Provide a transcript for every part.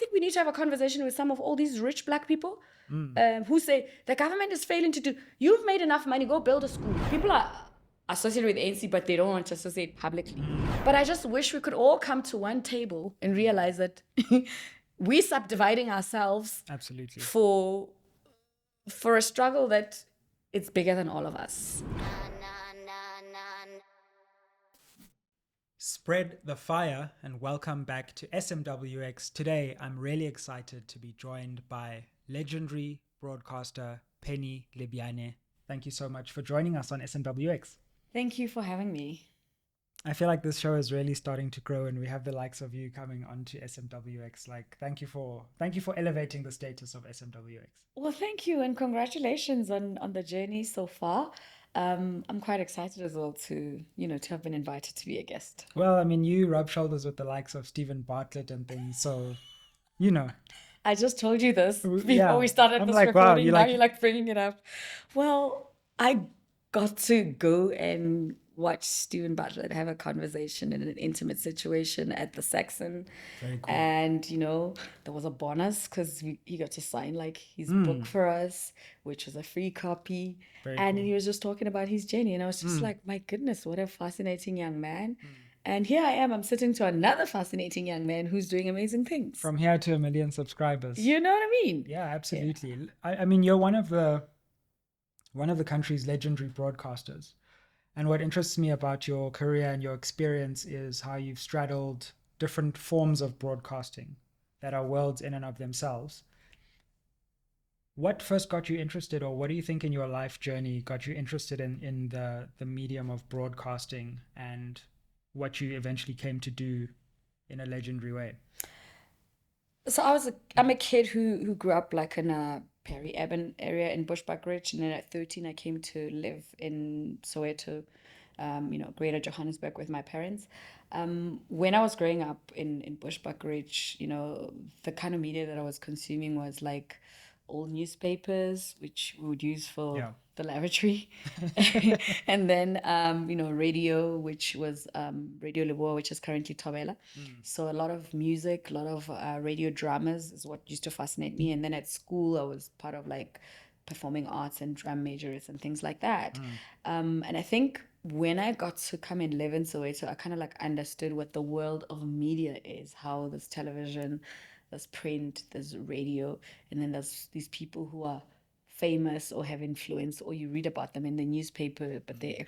think we need to have a conversation with some of all these rich black people who say the government is failing to do. You've made enough money, go build a school. People are associated with ANC, but they don't want to associate publicly. But I just wish we could all come to one table and realize that we're subdividing ourselves Absolutely. for a struggle that it's bigger than all of us. Spread the fire and welcome back to SMWX. Today, I'm really excited to be joined by legendary broadcaster Penny Lebyane. Thank you so much for joining us on SMWX. Thank you for having me. I feel like this show is really starting to grow and we have the likes of you coming onto SMWX. Like, thank you for elevating the status of SMWX. Well, thank you and congratulations on the journey so far. I'm quite excited as well to have been invited to be a guest. Well, I mean, you rub shoulders with the likes of Stephen Bartlett and things, so, I just told you this before we started I'm this like, wow, recording. You're like bringing it up. Well, I got to go and watch Stephen Bartlett have a conversation in an intimate situation at the Saxon. Very cool. And, there was a bonus because he got to sign like his book for us, which was a free copy. Then he was just talking about his journey. And I was just like, my goodness, what a fascinating young man. And here I am, I'm sitting to another fascinating young man who's doing amazing things. From here to 1 million subscribers. You know what I mean? Yeah, absolutely. Yeah. I mean, you're one of the country's legendary broadcasters. And what interests me about your career and your experience is how you've straddled different forms of broadcasting that are worlds in and of themselves. What first got you interested, or what do you think in your life journey got you interested in the medium of broadcasting and what you eventually came to do in a legendary way? So I'm a kid who grew up like in a peri-urban area in Bushbuckridge, and then at 13 I came to live in Soweto, Greater Johannesburg with my parents. When I was growing up in Bushbuckridge, the kind of media that I was consuming was like old newspapers, which we would use for the lavatory, and then radio, which was Radio Leboa, which is currently Thobela. So a lot of music, a lot of radio dramas is what used to fascinate me. And then at school I was part of like performing arts and drum majors and things like that. And I think when I got to come and live in Soweto, I kind of like understood what the world of media is, how there's television, there's print, there's radio, and then there's these people who are famous or have influence, or you read about them in the newspaper, but they're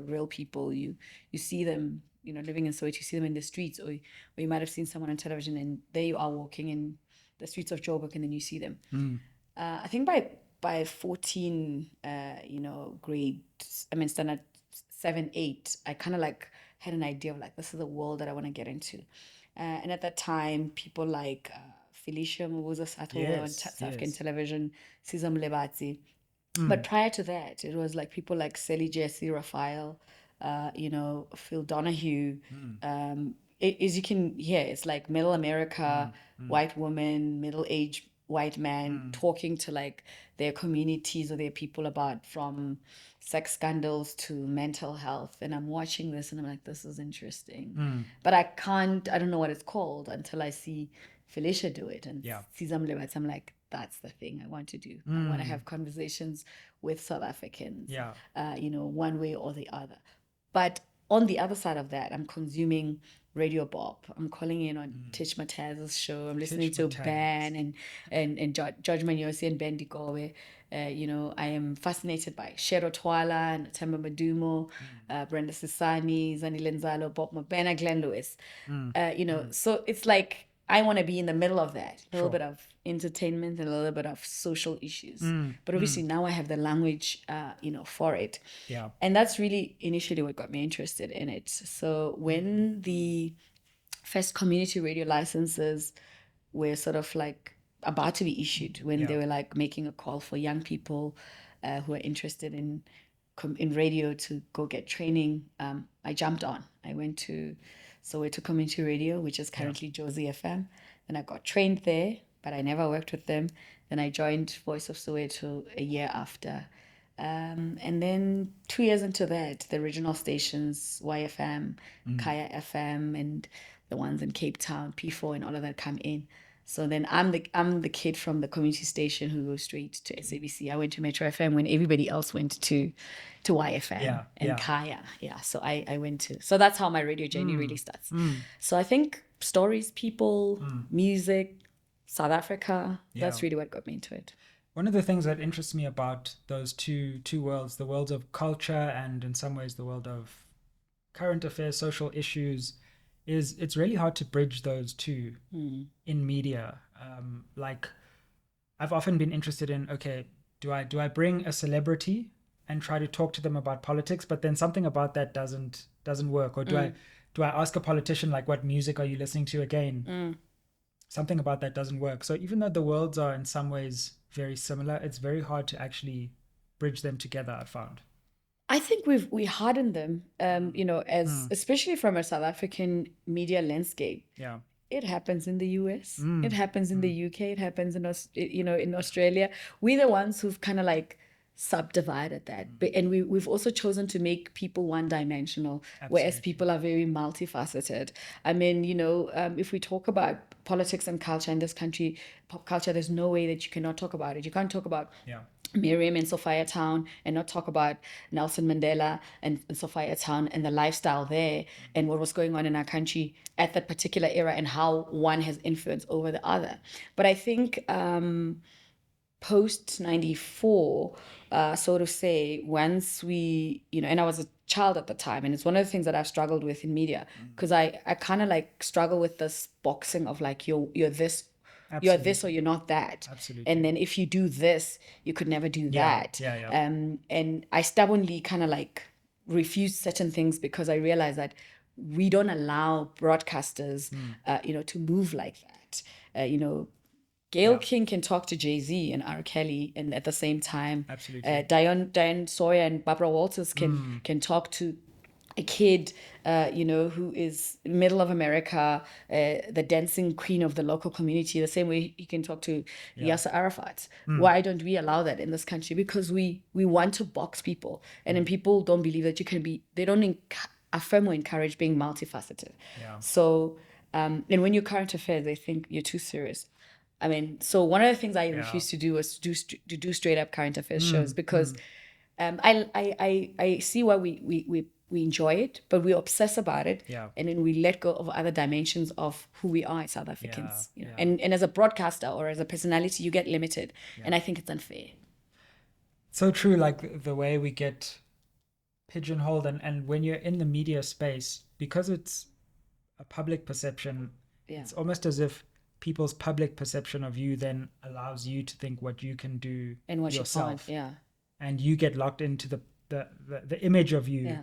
real people. You see them, living in Soweto, you see them in the streets, or you might have seen someone on television and there you are walking in the streets of Joburg and then you see them. I think by 14, standard 7, 8, I kind of like had an idea of like, this is the world that I want to get into. And at that time, people like Felicia Mbuza Sato on South African television, Sizam Lebatsi. But prior to that, it was like people like Sally Jesse, Raphael, Phil Donahue. As you can hear, it's like middle America, white woman, middle-aged white man talking to like their communities or their people about from sex scandals to mental health. And I'm watching this and I'm like, this is interesting. But I don't know what it's called until I see Felicia do it and Sizam Lebatsi. I'm like, that's the thing I want to do. I want to have conversations with South Africans, one way or the other. But on the other side of that, I'm consuming Radio Bop. I'm calling in on Tish Mataz's show. I'm listening to Ben and George Manyosi and Ben Dikowe. I am fascinated by Shero Twala and Temba Madumo, Brenda Sisani, Zani Lenzalo, Bob Mabena, Glenn Lewis. So it's like I want to be in the middle of that. A little bit of entertainment and a little bit of social issues. But obviously now I have the language, for it. Yeah. And that's really initially what got me interested in it. So when the first community radio licenses were sort of like about to be issued, when they were like making a call for young people who are interested in radio to go get training, I jumped on. I went to Soweto Community Radio, which is currently Josie FM. Then I got trained there, but I never worked with them. Then I joined Voice of Soweto a year after. And then 2 years into that, the original stations, YFM, Kaya FM, and the ones in Cape Town, P4 and all of that come in. So then I'm the kid from the community station who goes straight to SABC. I went to Metro FM when everybody else went to YFM and Kaya. Yeah. So I went to, so that's how my radio journey really starts. So I think stories, people, music, South Africa, that's really what got me into it. One of the things that interests me about those two worlds, the worlds of culture and in some ways the world of current affairs, social issues, is it's really hard to bridge those two in media. Like I've often been interested in, okay, do I bring a celebrity and try to talk to them about politics, but then something about that doesn't work? Or do I ask a politician, like, what music are you listening to again? Something about that doesn't work. So even though the worlds are in some ways very similar, it's very hard to actually bridge them together, I found. I think we hardened them, as especially from a South African media landscape. Yeah, it happens in the US, it happens in the UK, it happens in in Australia. We're the ones who've kind of like subdivided that, and we've also chosen to make people one-dimensional, whereas people are very multifaceted. I mean, if we talk about politics and culture in this country, pop culture, there's no way that you cannot talk about it. You can't talk about Miriam and Sophia Town and not talk about Nelson Mandela and Sophia Town and the lifestyle there and what was going on in our country at that particular era and how one has influence over the other. But I think post 94, sort of say, once we, and I was a child at the time, and it's one of the things that I've struggled with in media, because I kind of like struggle with this boxing of like, you're this, you're this or you're not that. Absolutely. And then if you do this, you could never do that. And I stubbornly kind of like refused certain things because I realized that we don't allow broadcasters, to move like that. Gayle King can talk to Jay-Z and R. Kelly, and at the same time, Diane Sawyer and Barbara Walters can talk to a kid, who is middle of America, the dancing queen of the local community, the same way you can talk to Yasser Arafat. Why don't we allow that in this country? Because we want to box people, and then people don't believe that you can be, they don't affirm or encourage being multifaceted. So, and when you're current affairs, they think you're too serious. I mean, so one of the things I refused to do was to do straight up current affairs shows, because I see why we enjoy it, but we obsess about it, and then we let go of other dimensions of who we are as South Africans. And as a broadcaster or as a personality, you get limited, and I think it's unfair. So true, like the way we get pigeonholed, and when you're in the media space, because it's a public perception, it's almost as if people's public perception of you then allows you to think what you can do and what yourself. You can't, and you get locked into the image of you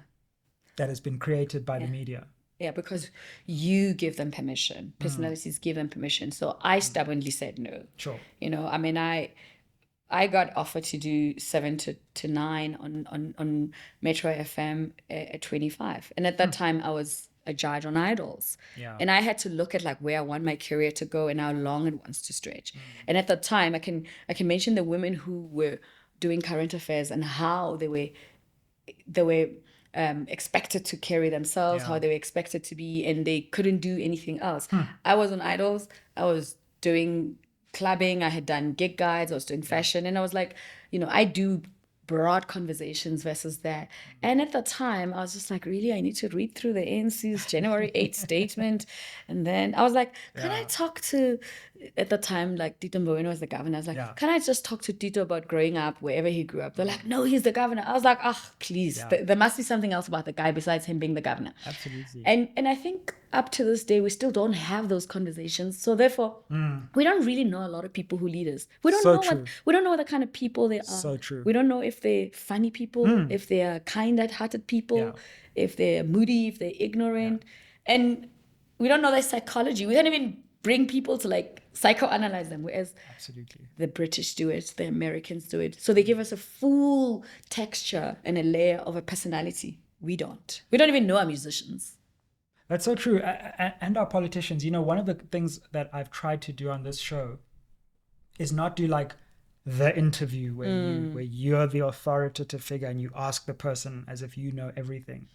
that has been created by the media. Yeah, because you give them permission. Personalities give them permission. So I stubbornly said no. Sure. I mean, I got offered to do 7 to 9 on Metro FM at 25. And at that time, I was a judge on Idols. And I had to look at like where I want my career to go and how long it wants to stretch. And at that time, I can mention the women who were doing current affairs and how they were expected to carry themselves, how they were expected to be, and they couldn't do anything else. I was on Idols. I was doing clubbing. I had done gig guides. I was doing fashion. And I was like, I do broad conversations versus that. And at the time, I was just like, really, I need to read through the ANC's January 8th statement. And then I was like, can I talk to, at the time, like Tito Mboweni was the governor. I was like, can I just talk to Tito about growing up wherever he grew up? They're like, no, he's the governor. I was like, please, there must be something else about the guy besides him being the governor. Absolutely. And I think up to this day, we still don't have those conversations. So therefore, we don't really know a lot of people who lead us. We don't know what the kind of people they are. So true. We don't know if they're funny people, if they are kind-hearted people, if they're moody, if they're ignorant. And we don't know their psychology. We don't even bring people to like psychoanalyze them, whereas the British do it, the Americans do it. So they give us a full texture and a layer of a personality. We don't even know our musicians. That's so true. And our politicians. One of the things that I've tried to do on this show is not do like the interview where you're the authoritative figure and you ask the person as if you know everything,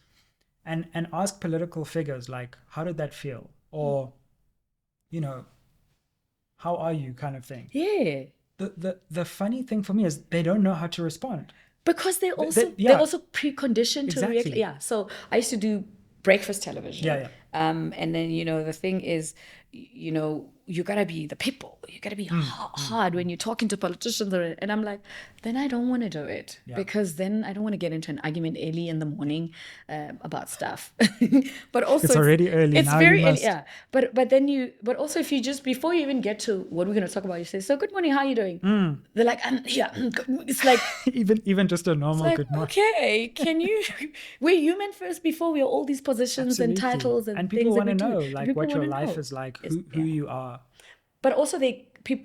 and ask political figures like, how did that feel? Or, how are you kind of thing. Yeah. The funny thing for me is they don't know how to respond. Because they're also preconditioned to react. Yeah. So I used to do breakfast television. Yeah. And then, the thing is, you gotta be the people. You gotta be hard when you're talking to politicians. And I'm like, then I don't want to do it, because then I don't want to get into an argument early in the morning about stuff. But also it's already early. It's now very you must. early, yeah. But also if you just, before you even get to what we're going to talk about, you say, "So good morning, how are you doing?" They're like, "I'm here." It's like even just a normal like, good morning. Okay, can you? We're human first before we're all these positions and titles and people things want to that we know do. like what your life is like, who you are. But also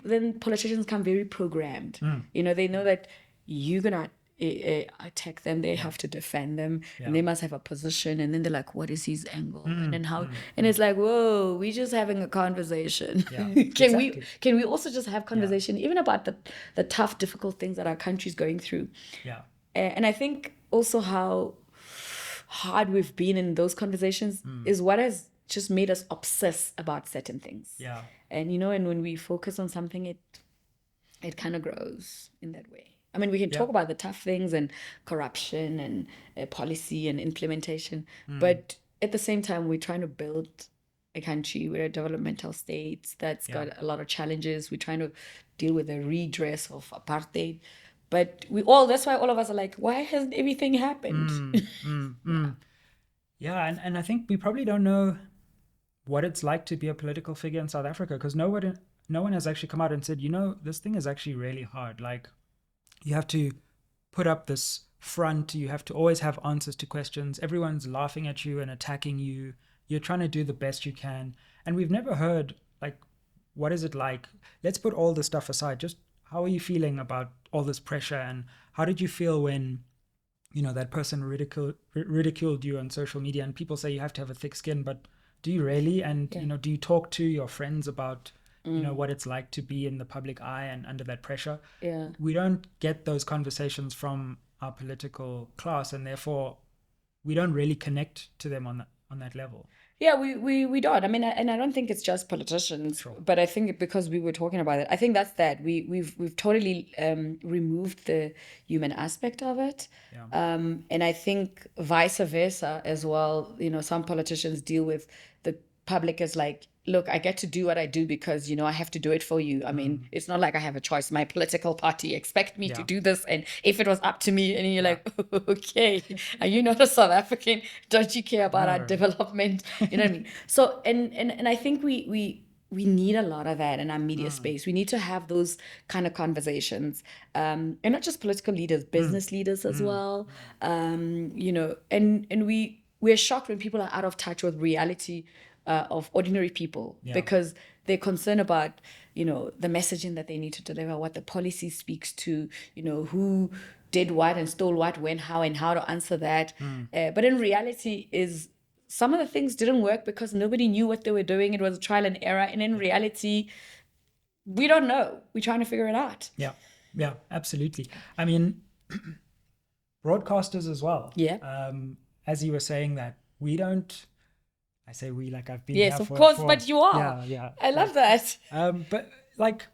then politicians come very programmed. They know that you're gonna attack them, they have to defend them, and they must have a position, and then they're like, what is his angle, and then how, and it's like, whoa, we're just having a conversation. Can we also just have conversation even about the tough, difficult things that our country's going through? And I think also how hard we've been in those conversations is what has just made us obsess about certain things. And and when we focus on something, it kind of grows in that way. I mean, we can talk about the tough things and corruption and policy and implementation, but at the same time, we're trying to build a country. We're a developmental state that's got a lot of challenges. We're trying to deal with the redress of apartheid. But that's why all of us are like, why hasn't everything happened? And I think we probably don't know what it's like to be a political figure in South Africa, because no one has actually come out and said, this thing is actually really hard. Like, you have to put up this front, you have to always have answers to questions, everyone's laughing at you and attacking you, you're trying to do the best you can, and we've never heard, like, what is it like? Let's put all this stuff aside. Just how are you feeling about all this pressure, and how did you feel when that person ridiculed you on social media? And people say you have to have a thick skin, but do you really? And do you talk to your friends about what it's like to be in the public eye and under that pressure? We don't get those conversations from our political class, and therefore we don't really connect to them on that level. We don't. I mean, and I don't think it's just politicians, but I think because we were talking about it, I think that's that we've totally removed the human aspect of it, and I think vice versa as well. Some politicians deal with the public as like, look, I get to do what I do because, I have to do it for you. I mean, it's not like I have a choice. My political party expect me to do this. And if it was up to me, and you're like, okay, are you not a South African? Don't you care about our development? You know what I mean? So, and I think we need a lot of that in our media space. We need to have those kind of conversations. And not just political leaders, business leaders as well. And we're shocked when people are out of touch with reality of ordinary people, because they're concerned about the messaging that they need to deliver, what the policy speaks to, who did what and stole what, when, how, and how to answer that. But in reality is some of the things didn't work because nobody knew what they were doing. It was a trial and error, and in reality we don't know. We're trying to figure it out. Yeah, absolutely. I mean, broadcasters as well. As you were saying, that we don't, I say we like I've been here of course, but you are. I love that. But like,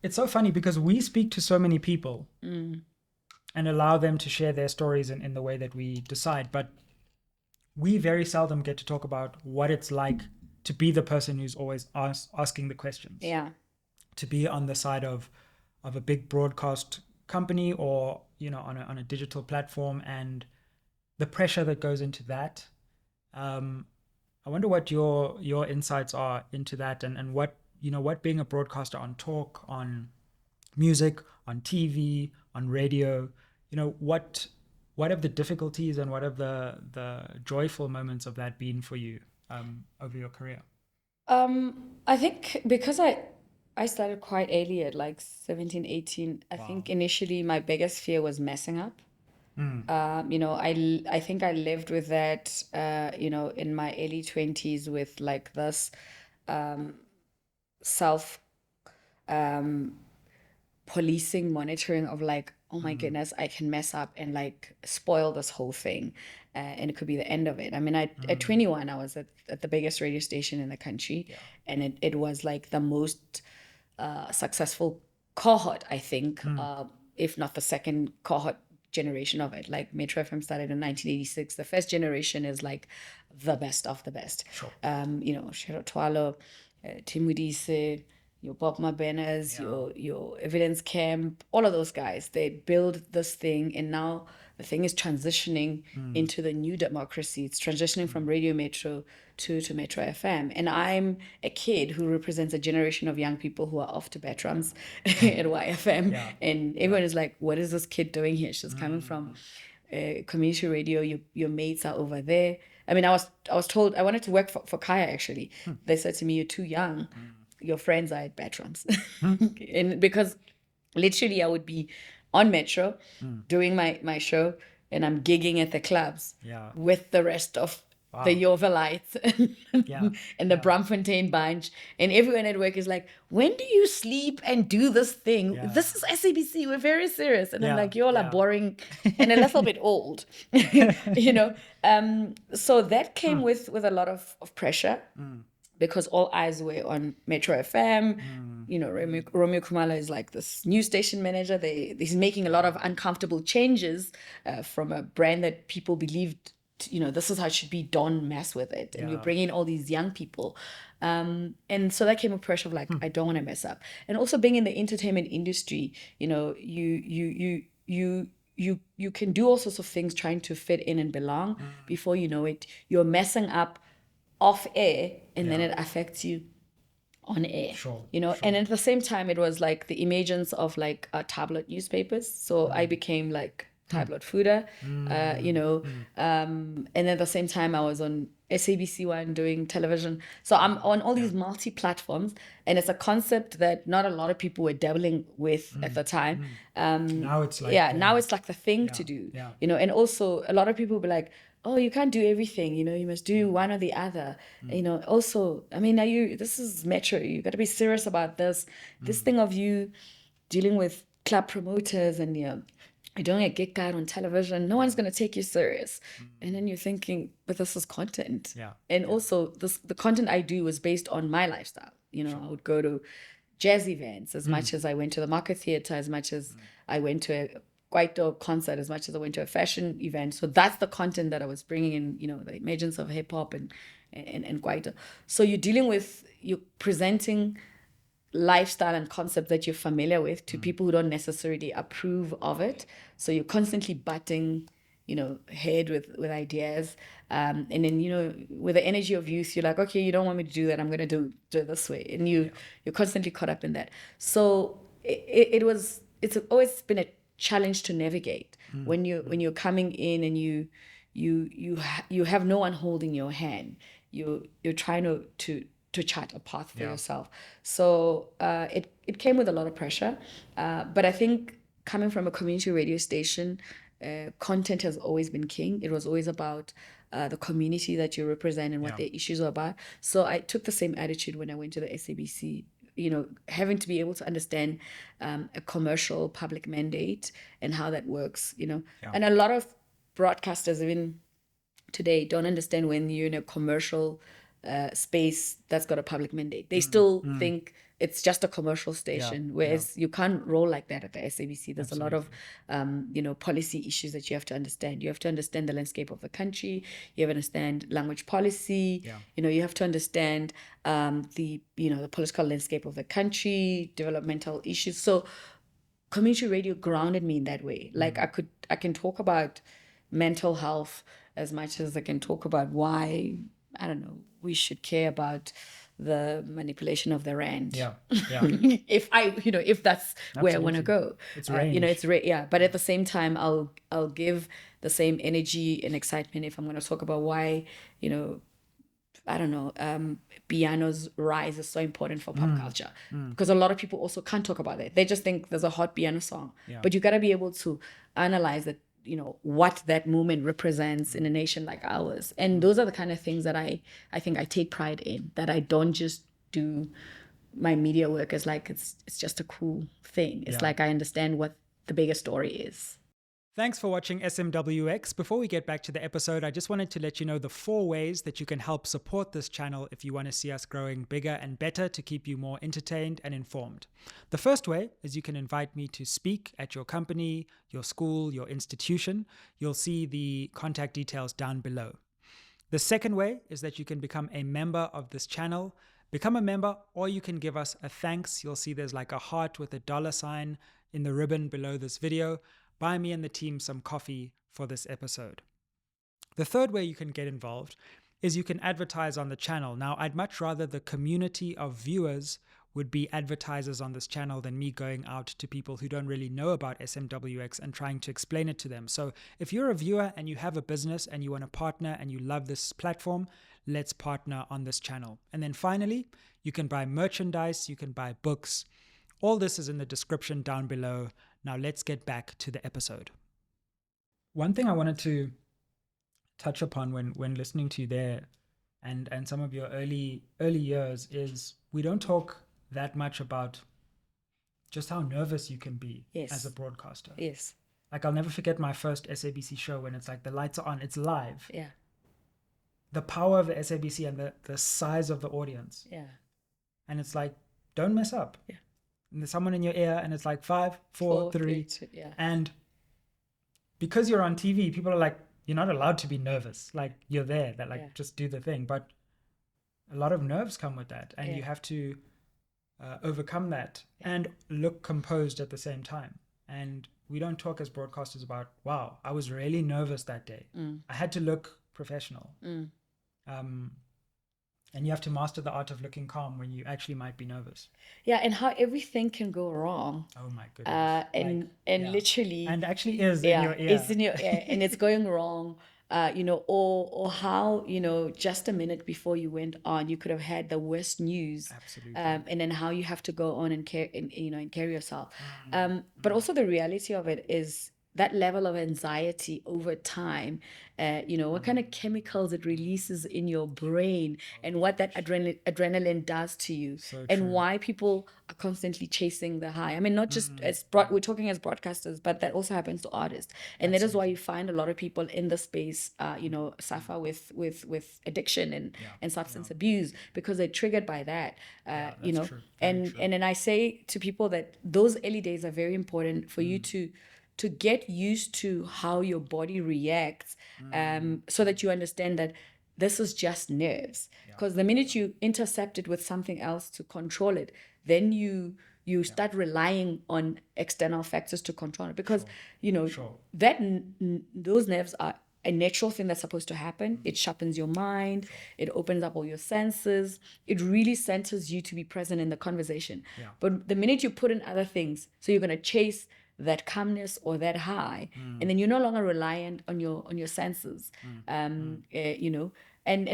it's so funny because we speak to so many people and allow them to share their stories in the way that we decide, but we very seldom get to talk about what it's like to be the person who's always asking the questions. To be on the side of a big broadcast company, or on a digital platform, and the pressure that goes into that. I wonder what your insights are into that, and what what being a broadcaster on talk, on music, on TV, on radio, what have the difficulties and what have the joyful moments of that been for you over your career? I think because I started quite early at like 17, 18. I think initially my biggest fear was messing up. I think I lived with that, in my early 20s with like this self policing monitoring of like, oh my goodness, I can mess up and like spoil this whole thing. And it could be the end of it. I mean, at 21, I was at the biggest radio station in the country. And it was like the most successful cohort, I think, if not the second cohort generation of it. Like Metro FM started in 1986. The first generation is like the best of the best. Sure. Oratile, Timudise, your Bob Mabenas, your Evidence Camp, all of those guys, they build this thing, and now the thing is transitioning into the new democracy. It's transitioning from Radio Metro to Metro FM. And I'm a kid who represents a generation of young people who are off to bedrooms at YFM. And everyone is like, what is this kid doing here? She's coming from community radio. Your mates are over there. I mean, I was told I wanted to work for Kaya, actually. They said to me, you're too young. Your friends are at bedrooms. And because literally I would be on Metro doing my show, and I'm gigging at the clubs with the rest of the Yovalites and the Bramfontein bunch, and everyone at work is like, when do you sleep and do this thing? This is SABC, we're very serious. And I'm like, you all are boring and a little bit old. So that came with a lot of pressure, because all eyes were on Metro FM. Romeo Kumala is like this new station manager. He's making a lot of uncomfortable changes from a brand that people believed, this is how it should be. Don't mess with it. And you're bringing all these young people. And so that came with pressure of like, I don't want to mess up. And also being in the entertainment industry, you can do all sorts of things trying to fit in and belong. Before you know it, you're messing up off air, and then it affects you on air. And at the same time, it was like the emergence of like tabloid newspapers. So I became like tabloid fooder, and at the same time I was on SABC One doing television. So I'm on all these multi-platforms, and it's a concept that not a lot of people were dabbling with at the time. Now it's like now it's like the thing to do. And also a lot of people be like, oh, you can't do everything, you must do one or the other. Also, I mean, this is Metro, you got to be serious about this thing of you dealing with club promoters, and you're doing a gig guide on television, no one's going to take you serious. And then you're thinking, but this is content. And also the content I do was based on my lifestyle. I would go to jazz events as much as I went to the Market Theatre, as much as I went to a Kwaito concert, as much as I went to a fashion event. So that's the content that I was bringing in, the emergence of hip hop and Kwaito. So you're presenting lifestyle and concept that you're familiar with to people who don't necessarily approve of it. So you're constantly butting, head with ideas. And then, with the energy of youth, you're like, okay, you don't want me to do that, I'm going to do it this way. And you're constantly caught up in that. So it's always been a challenge to navigate when you're coming in and you have no one holding your hand. You're trying to chart a path for yourself. So it came with a lot of pressure. But I think coming from a community radio station, content has always been king. It was always about the community that you represent and what their issues are about. So I took the same attitude when I went to the SABC, having to be able to understand a commercial public mandate and how that works, And a lot of broadcasters, even today, don't understand when you're in a commercial space that's got a public mandate. They still think it's just a commercial station, whereas you can't roll like that at the SABC. There's a lot of, policy issues that you have to understand. You have to understand the landscape of the country. You have to understand language policy. You have to understand the political landscape of the country, developmental issues. So community radio grounded me in that way. Like I can talk about mental health as much as I can talk about why, I don't know, we should care about the manipulation of the rand. if that's where I want to go. It's range. But at the same time, I'll give the same energy and excitement if I'm going to talk about why, I don't know, piano's rise is so important for pop culture. Because a lot of people also can't talk about it. They just think there's a hot piano song. But you got to be able to analyze it, what that movement represents in a nation like ours. And those are the kind of things that I think I take pride in, that I don't just do my media work as like it's just a cool thing. It's like I understand what the bigger story is. Thanks for watching SMWX. Before we get back to the episode, I just wanted to let you know the 4 ways that you can help support this channel if you want to see us growing bigger and better to keep you more entertained and informed. The first way is you can invite me to speak at your company, your school, your institution. You'll see the contact details down below. The second way is that you can become a member of this channel. Become a member, or you can give us a thanks. You'll see there's like a heart with a $sign in the ribbon below this video. Buy me and the team some coffee for this episode. The third way you can get involved is you can advertise on the channel. Now, I'd much rather the community of viewers would be advertisers on this channel than me going out to people who don't really know about SMWX and trying to explain it to them. So if you're a viewer and you have a business and you want to partner and you love this platform, let's partner on this channel. And then finally, you can buy merchandise, you can buy books. All this is in the description down below. Now let's get back to the episode. One thing I wanted to touch upon when listening to you there and some of your early years is we don't talk that much about just how nervous you can be as a broadcaster. Yes. Like I'll never forget my first SABC show when it's like the lights are on, it's live. Yeah. The power of the SABC and the size of the audience. Yeah. And it's like, don't mess up. Yeah. And there's someone in your ear and it's like 5, 4, 3. 2, yeah. And because you're on TV, people are like, you're not allowed to be nervous. Like you're there, that like, just do the thing. But a lot of nerves come with that. And you have to overcome that and look composed at the same time. And we don't talk as broadcasters about, wow, I was really nervous that day. I had to look professional. And you have to master the art of looking calm when you actually might be nervous. Yeah, and how everything can go wrong. Oh my goodness. Literally. And actually is in your ear. It's in your ear and it's going wrong. Or how, just a minute before you went on, you could have had the worst news. Absolutely. And then how you have to go on and carry yourself. But also the reality of it is that level of anxiety over time, what kind of chemicals it releases in your brain and what that adrenaline does to you, and why people are constantly chasing the high. I mean, not just we're talking as broadcasters, but that also happens to artists. And that is why you find a lot of people in the space, suffer with addiction and substance abuse, because they're triggered by that, True. And then I say to people that those early days are very important for you to get used to how your body reacts, so that you understand that this is just nerves. Because the minute you intercept it with something else to control it, then you start relying on external factors to control it. Because, those nerves are a natural thing that's supposed to happen. It sharpens your mind. It opens up all your senses. It really centers you to be present in the conversation. But the minute you put in other things, so you're going to chase that calmness or that high, and then you're no longer reliant on your senses. And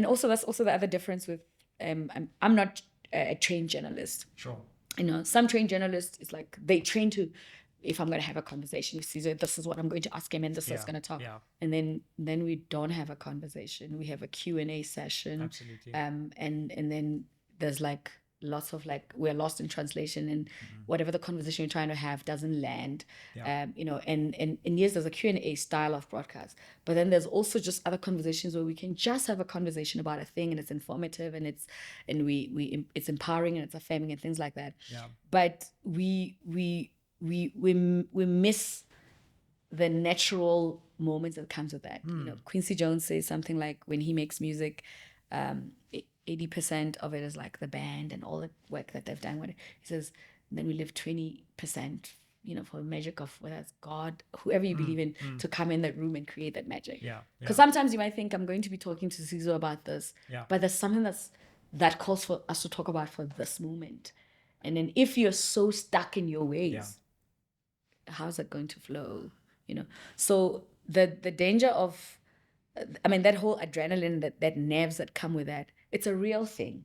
also that's also the other difference with I'm not a trained journalist. Some trained journalists, it's like they train to, if I'm going to have a conversation with Caesar, this is what I'm going to ask him and this is going to talk. And then we don't have a conversation. We have a Q&A session. Absolutely. And then there's like lots of we're lost in translation, and whatever the conversation you're trying to have doesn't land. And yes, there's a Q&A style of broadcast, but then there's also just other conversations where we can just have a conversation about a thing, and it's informative, and it's empowering, and it's affirming, and things like that. But we miss the natural moments that comes with that. Quincy Jones says something like, when he makes music, 80% of it is like the band and all the work that they've done with it. He says, then we leave 20%, for the magic of whether it's God, whoever you believe in, to come in that room and create that magic. Because sometimes you might think, I'm going to be talking to Caesar about this, but there's something that calls for us to talk about for this moment. And then if you're so stuck in your ways, how's that going to flow? So the danger of, that whole adrenaline, that nerves that come with that, it's a real thing,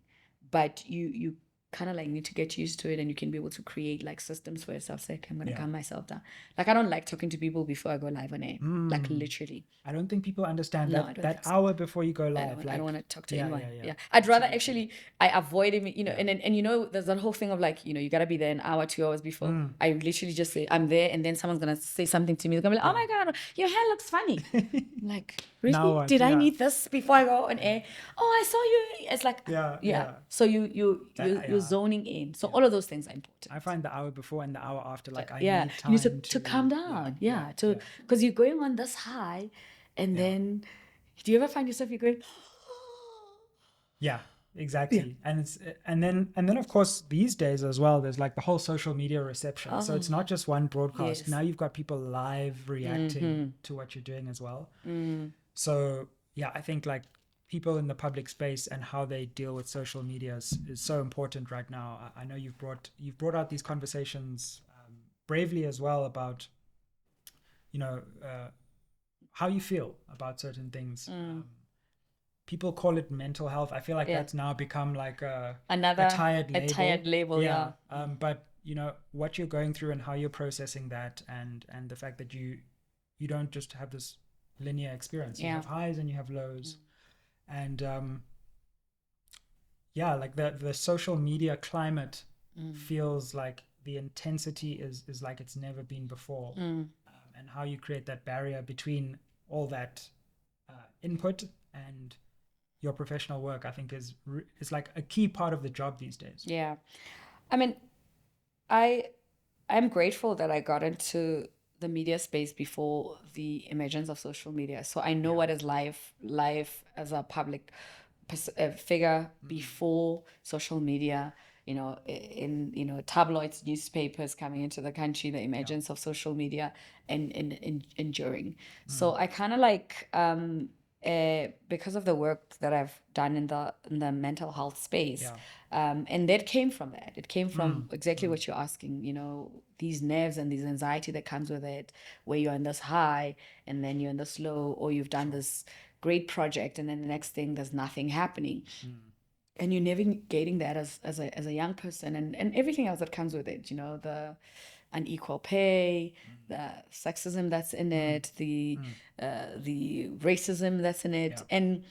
but you kind of like need to get used to it, and you can be able to create like systems for yourself. Say, okay, I'm gonna calm myself down. Like, I don't like talking to people before I go live on air. Like, literally. I don't think people understand No, I that don't think so. hour before you go live. I don't want to talk to anyone. Yeah. I'd rather actually, I avoid it, and you know, there's that whole thing of like, you gotta be there an hour, 2 hours before. I literally just say, I'm there, and then someone's gonna say something to me. They're gonna be like, oh my God, your hair looks funny. I'm like, really? Now what? Did I need this before I go on air? Oh, I saw you. It's like, So you're zoning in. So all of those things are important. I find the hour before and the hour after, like, I need you time need to calm down. Because you're going on this high, and then, do you ever find yourself, you're going, yeah, exactly. And then of course these days as well, there's like the whole social media reception. So it's not just one broadcast. Now you've got people live reacting to what you're doing as well. So yeah, I think like people in the public space and how they deal with social media is so important right now. I know you've brought out these conversations bravely as well about, how you feel about certain things. People call it mental health. I feel like that's now become like another tired label. Yeah. But what you're going through and how you're processing that, and the fact that you don't just have this linear experience. You have highs and you have lows. And like the social media climate feels like the intensity is like it's never been before. And how you create that barrier between all that input and your professional work, I think is like a key part of the job these days. Yeah. I mean, I'm grateful that I got into the media space before the emergence of social media. So I know what is life as a public figure before social media, in tabloids, newspapers coming into the country, the emergence of social media and enduring. So I kind of like, because of the work that I've done in the mental health space, and that came from that. It came from exactly what you're asking, these nerves and this anxiety that comes with it, where you're in this high and then you're in this low, or you've done this great project and then the next thing there's nothing happening. And you're navigating that as a young person, and everything else that comes with it, the unequal pay, the sexism that's in it, the racism that's in it. And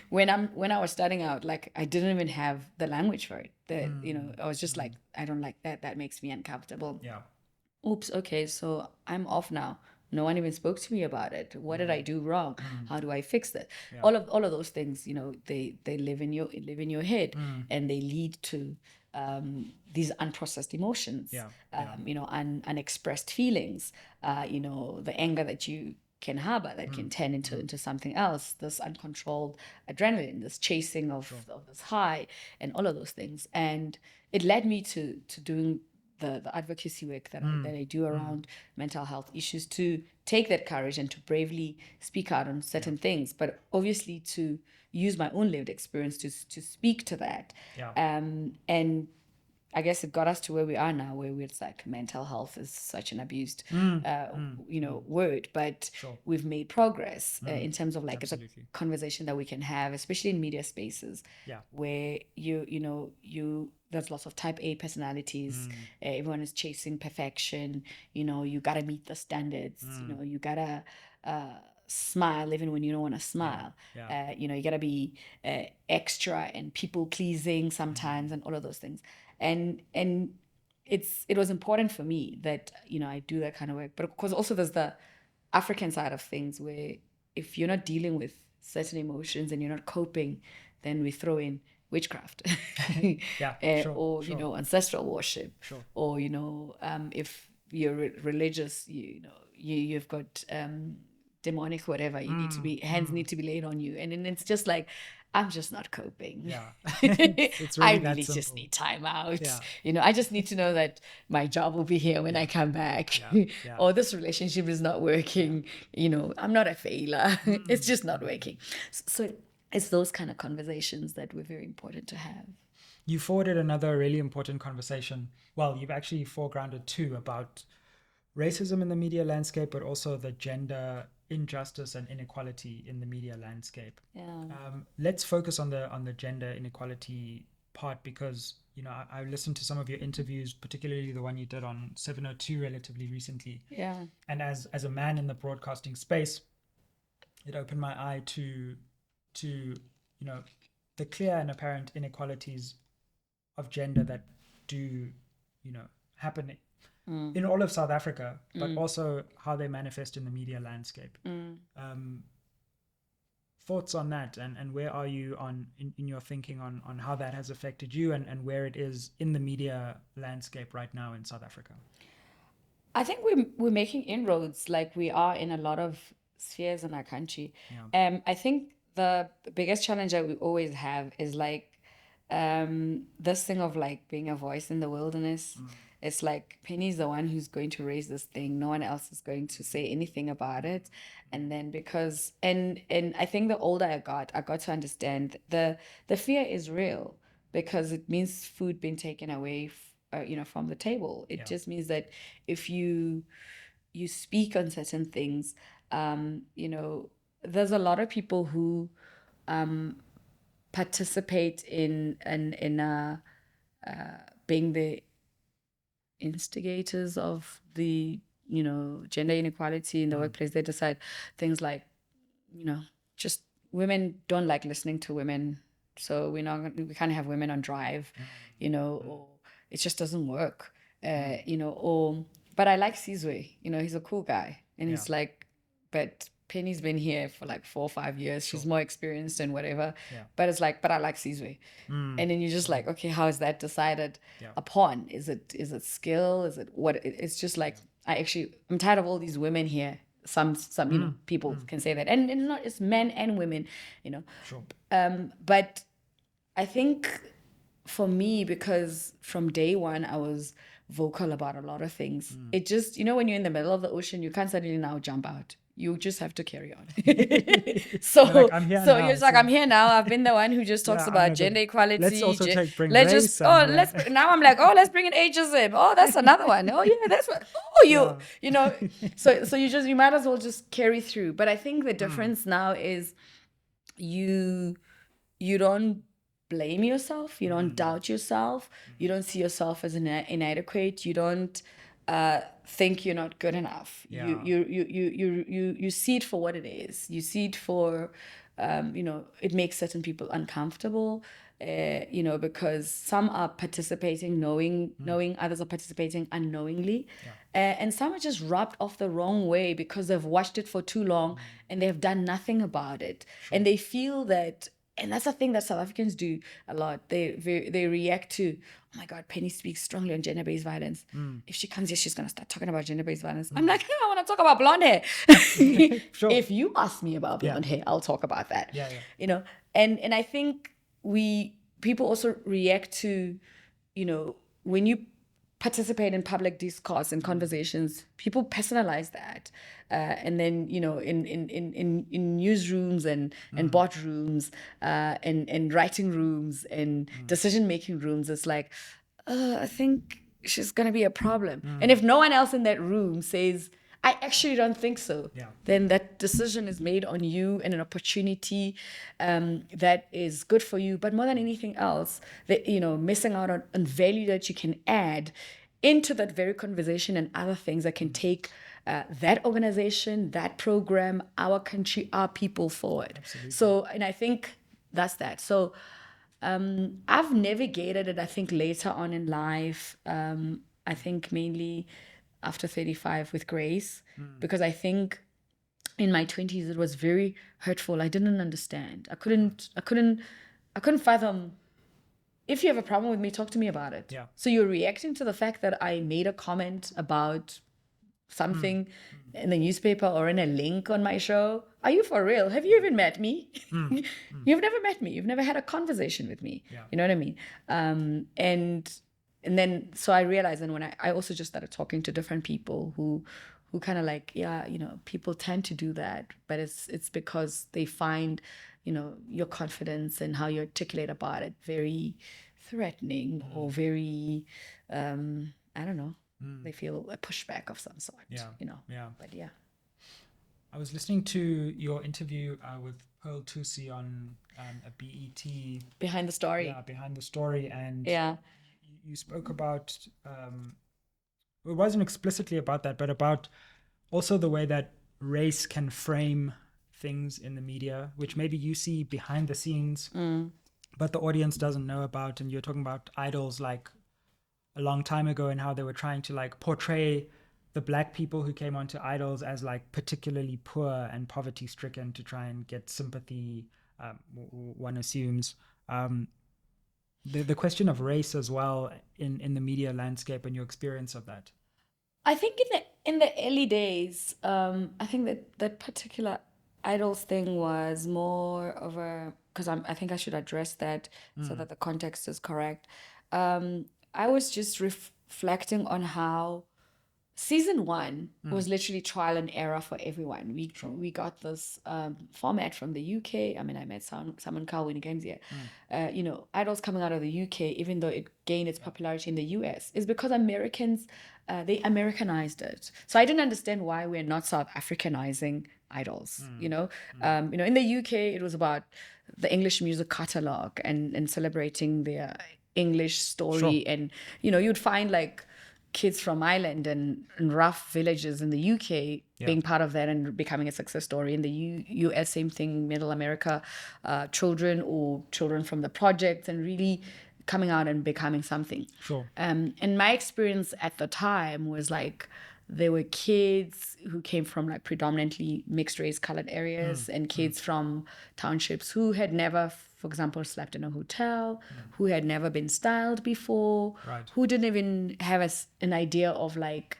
when I was starting out, like, I didn't even have the language for it. I was just like, I don't like that. That makes me uncomfortable. Oops, okay, so I'm off now. No one even spoke to me about it. What did I do wrong? How do I fix that? All of those things, they live in your head, and they lead to these unprocessed emotions, unexpressed feelings, the anger that you can harbor that can turn into something else, this uncontrolled adrenaline, this chasing of this high, and all of those things. And it led me to doing the advocacy work that I do around mental health issues, to take that courage and to bravely speak out on certain things, but obviously to use my own lived experience to speak to that. And I guess it got us to where we are now, where it's like mental health is such an abused, word, but we've made progress in terms of like, absolutely, it's a conversation that we can have, especially in media spaces, where there's lots of type A personalities. Everyone is chasing perfection. You gotta meet the standards. You gotta smile even when you don't want to smile. You gotta be extra and people pleasing sometimes, and all of those things. And it was important for me that I do that kind of work. But of course, also there's the African side of things, where if you're not dealing with certain emotions and you're not coping, then we throw in witchcraft, or ancestral worship, or if you're religious, you've got demonic whatever, you need to be, hands need to be laid on you, and then it's just like, I'm just not coping. It's really I really just need time out. I just need to know that my job will be here when I come back, or this relationship is not working. I'm not a failure. It's just not working. So it's those kind of conversations that were very important to have. You forwarded another really important conversation. Well, you've actually foregrounded two, about racism in the media landscape, but also the gender injustice and inequality in the media landscape. Let's focus on the gender inequality part, because I listened to some of your interviews, particularly the one you did on 702 relatively recently. Yeah. And as a man in the broadcasting space, it opened my eye to the clear and apparent inequalities of gender that do happen in all of South Africa, but also how they manifest in the media landscape. Thoughts on that, and where are you in your thinking on how that has affected you, and where it is in the media landscape right now in South Africa? I think we're making inroads, like we are in a lot of spheres in our country. I think the biggest challenge that we always have is like this thing of like being a voice in the wilderness. It's like Penny's the one who's going to raise this thing. No one else is going to say anything about it. And then because and I think the older I got to understand the fear is real, because it means food being taken away from the table. It just means that if you speak on certain things, there's a lot of people who participate in being the instigators of the gender inequality in the workplace. They decide things like just women don't like listening to women, so we can't have women on drive, or it just doesn't work, or but I like Sizwe, he's a cool guy, and he's like, but Penny's been here for like 4 or 5 years. She's more experienced and whatever. But it's like, but I like Sizwe. And then you're just like, okay, how is that decided upon? Is it skill? Is it what? It's just like, I'm tired of all these women here. Some people can say that. And not, it's men and women, but I think for me, because from day one, I was vocal about a lot of things. It just, when you're in the middle of the ocean, you can't suddenly now jump out. You just have to carry on. So you're like, I'm here now. I've been the one who just talks about gender equality. Let's also bring race. Now I'm like, let's bring in ageism. Oh, that's another one. Oh yeah, that's what. Oh, so you might as well just carry through. But I think the difference now is you don't blame yourself. You don't doubt yourself. You don't see yourself as inadequate. You don't think you're not good enough. You see it for what it is. You see it for it makes certain people uncomfortable, because some are participating knowing others are participating unknowingly, and some are just rubbed off the wrong way because they've watched it for too long and they've done nothing about it. And they feel that. And that's the thing that South Africans do a lot. They react to, oh my God, Penny speaks strongly on gender-based violence. If she comes here, she's going to start talking about gender-based violence. I'm like, I want to talk about blonde hair. If you ask me about blonde hair, I'll talk about that. And I think people also react to, when you participate in public discourse and conversations, people personalize that, and then in newsrooms and boardrooms and writing rooms and decision making rooms, it's like, I think she's gonna be a problem. And if no one else in that room says, I actually don't think so, then that decision is made on you, and an opportunity that is good for you. But more than anything else, that missing out on value that you can add into that very conversation and other things that can take that organization, that program, our country, our people forward. Absolutely. So, and I think that's that. So I've navigated it, I think, later on in life. I think mainly after 35 with grace, because I think in my 20s it was very hurtful. I didn't understand. I couldn't fathom. If you have a problem with me, talk to me about it. So you're reacting to the fact that I made a comment about something in the newspaper or in a link on my show. Are you for real? Have you even met me? You've never met me. You've never had a conversation with me. You know what I mean? And then, so I realized, and when I also just started talking to different people who kind of like, people tend to do that, but it's because they find, your confidence and how you articulate about it very threatening or very, I don't know, they feel a pushback of some sort, but yeah. I was listening to your interview with Pearl Tusi on a BET. Behind the Story. Yeah, Behind the Story. And you spoke about, it wasn't explicitly about that, but about also the way that race can frame things in the media, which maybe you see behind the scenes, but the audience doesn't know about. And you're talking about idols like a long time ago and how they were trying to like portray the black people who came onto idols as like particularly poor and poverty stricken to try and get sympathy, one assumes. The question of race as well in the media landscape and your experience of that. I think in the early days, I think that particular idols thing was more of a, because I think I should address that so that the context is correct. I was just reflecting on how season 1 was literally trial and error for everyone. We got this format from the UK. I mean, I met Simon Cowell when he came here. Idols coming out of the UK, even though it gained its popularity in the US, is because Americans, they Americanized it. So I didn't understand why we're not South Africanizing idols. In the UK, it was about the English music catalog and celebrating their English story. And, you'd find like kids from Ireland and rough villages in the UK being part of that and becoming a success story. In the US, same thing, Middle America, children from the projects and really coming out and becoming something. And my experience at the time was like, there were kids who came from like predominantly mixed race colored areas and kids from townships who had never, for example, slept in a hotel, who had never been styled before, who didn't even have an idea of like,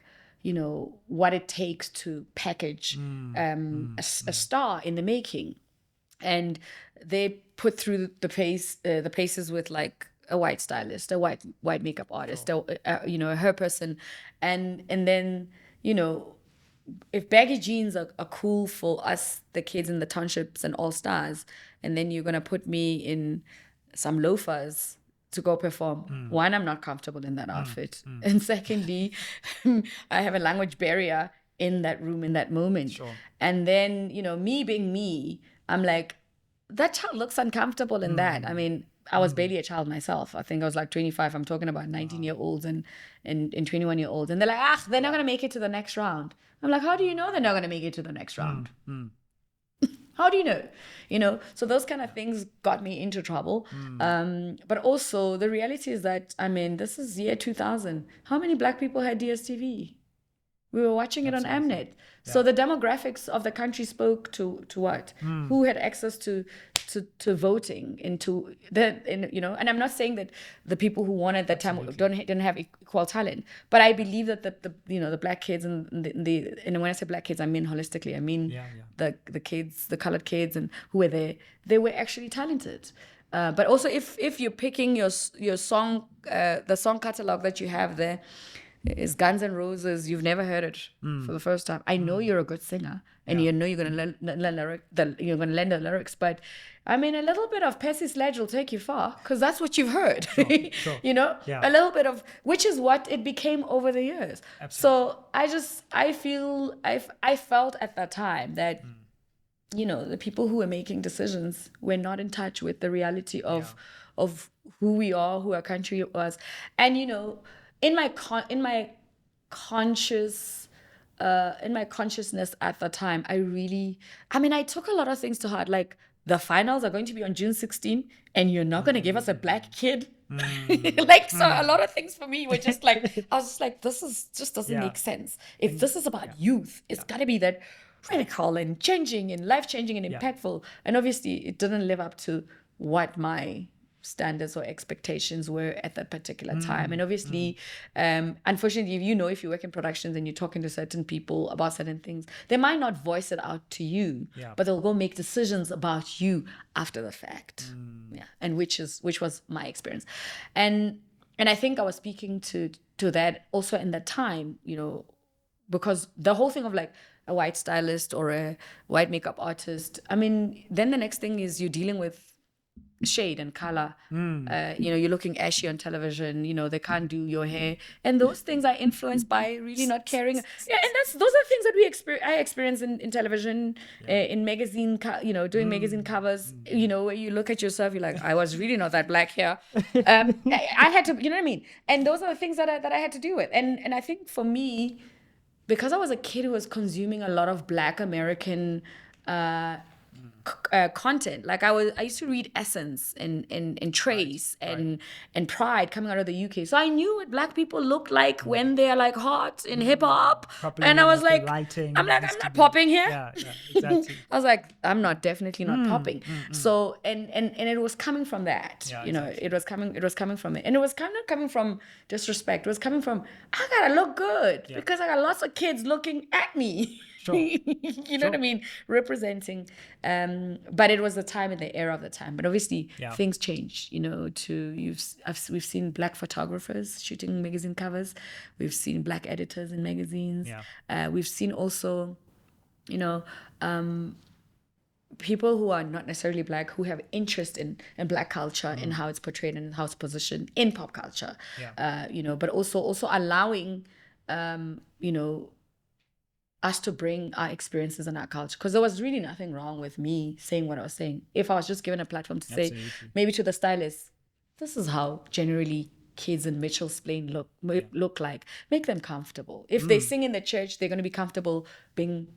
what it takes to package a star in the making. And they put through the paces with like a white stylist, a white makeup artist, a hair person, and then if baggy jeans are cool for us, the kids in the townships and all stars, and then you're gonna put me in some loafers to go perform. One, I'm not comfortable in that outfit, and secondly, I have a language barrier in that room in that moment. And then me being me, I'm like, that child looks uncomfortable in that. I mean, I was barely a child myself. I think I was like 25. I'm talking about 19-year-olds and 21-year-olds. And they're like, they're not going to make it to the next round. I'm like, how do you know they're not going to make it to the next round? How do you know? So those kind of things got me into trouble. But also the reality is that, I mean, this is year 2000. How many black people had DSTV? We were watching it on Mnet. So the demographics of the country spoke to what? Who had access to voting into and I'm not saying that the people who won at that time didn't have equal talent, but I believe that the black kids and and when I say black kids, I mean holistically. I mean the kids, the colored kids, and who were there, they were actually talented. But also, if you're picking your song, the song catalog that you have there is Guns N' Roses, you've never heard it for the first time. I know you're a good singer, and you know you're gonna learn the lyrics. But I mean, a little bit of Percy Sledge will take you far, because that's what you've heard. Sure. A little bit of, which is what it became over the years. Absolutely. So I felt at that time that the people who were making decisions were not in touch with the reality of who we are, who our country was, and in my consciousness at the time, I took a lot of things to heart. Like, the finals are going to be on June 16, and you're not going to give us a black kid. So a lot of things for me were just like, I was just like, this just doesn't make sense. If this is about youth, it's got to be that radical and changing and life-changing and impactful. And obviously, it didn't live up to what my standards or expectations were at that particular time. And obviously, unfortunately, if you work in productions and you're talking to certain people about certain things, they might not voice it out to you, but they'll go make decisions about you after the fact. And which was my experience. And I think I was speaking to that also in that time, because the whole thing of like a white stylist or a white makeup artist, I mean, then the next thing is you're dealing with shade and color. You're looking ashy on television. They can't do your hair, and those things are influenced by really not caring. Yeah, and those are things that I experience in television, in magazine. Doing magazine covers. Where you look at yourself, you're like, I was really not that black here. I had to, you know what I mean. And those are the things that I had to deal with. And I think for me, because I was a kid who was consuming a lot of Black American content. Like I used to read Essence and Trace and Pride coming out of the UK. So I knew what Black people look like when they're like hot in hip hop. And I was like, I'm not popping here. Yeah, exactly. I was like, I'm definitely not popping. So and it was coming from that. Yeah, it was coming from it. And it was kind of coming from disrespect. It was coming from, I gotta look good because I got lots of kids looking at me. Sure. You know what I mean? Representing. But it was the time and the era of the time. But obviously things change, we've seen Black photographers shooting magazine covers. We've seen Black editors in magazines. We've seen also, people who are not necessarily Black who have interest in Black culture and how it's portrayed and how it's positioned in pop culture. But also allowing, us to bring our experiences and our culture, because there was really nothing wrong with me saying what I was saying. If I was just given a platform to say, maybe to the stylist, this is how generally kids in Mitchell's Plain look like. Make them comfortable. If they sing in the church, they're going to be comfortable being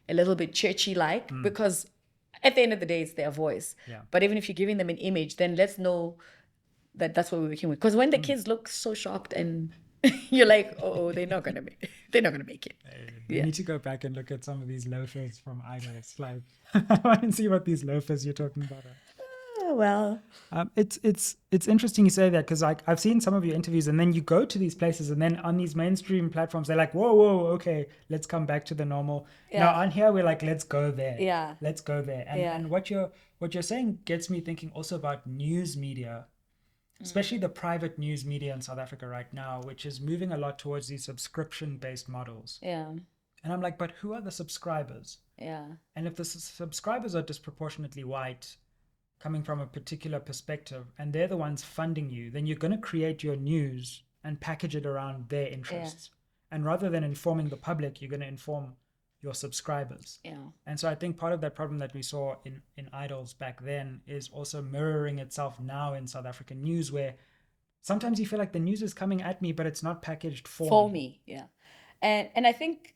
a little bit churchy-like, because at the end of the day, it's their voice. But even if you're giving them an image, then let's know that that's what we're working with. Because when the kids look so shocked and you're like, oh, they're not gonna make it. You need to go back and look at some of these loafers from Idols. Like, I want to see what these loafers you're talking about are. Well, it's interesting you say that, because I've seen some of your interviews, and then you go to these places, and then on these mainstream platforms, they're like, whoa, okay, let's come back to the normal. Now on here, we're like, let's go there. Let's go there. And what you're saying gets me thinking also about news media, especially the private news media in South Africa right now, which is moving a lot towards these subscription-based models. And I'm like, but who are the subscribers? And if the subscribers are disproportionately white, coming from a particular perspective, and they're the ones funding you, then you're going to create your news and package it around their interests. And rather than informing the public, you're going to inform your subscribers. And so I think part of that problem that we saw in Idols back then is also mirroring itself now in South African news, where sometimes you feel like the news is coming at me, but it's not packaged for me. And I think,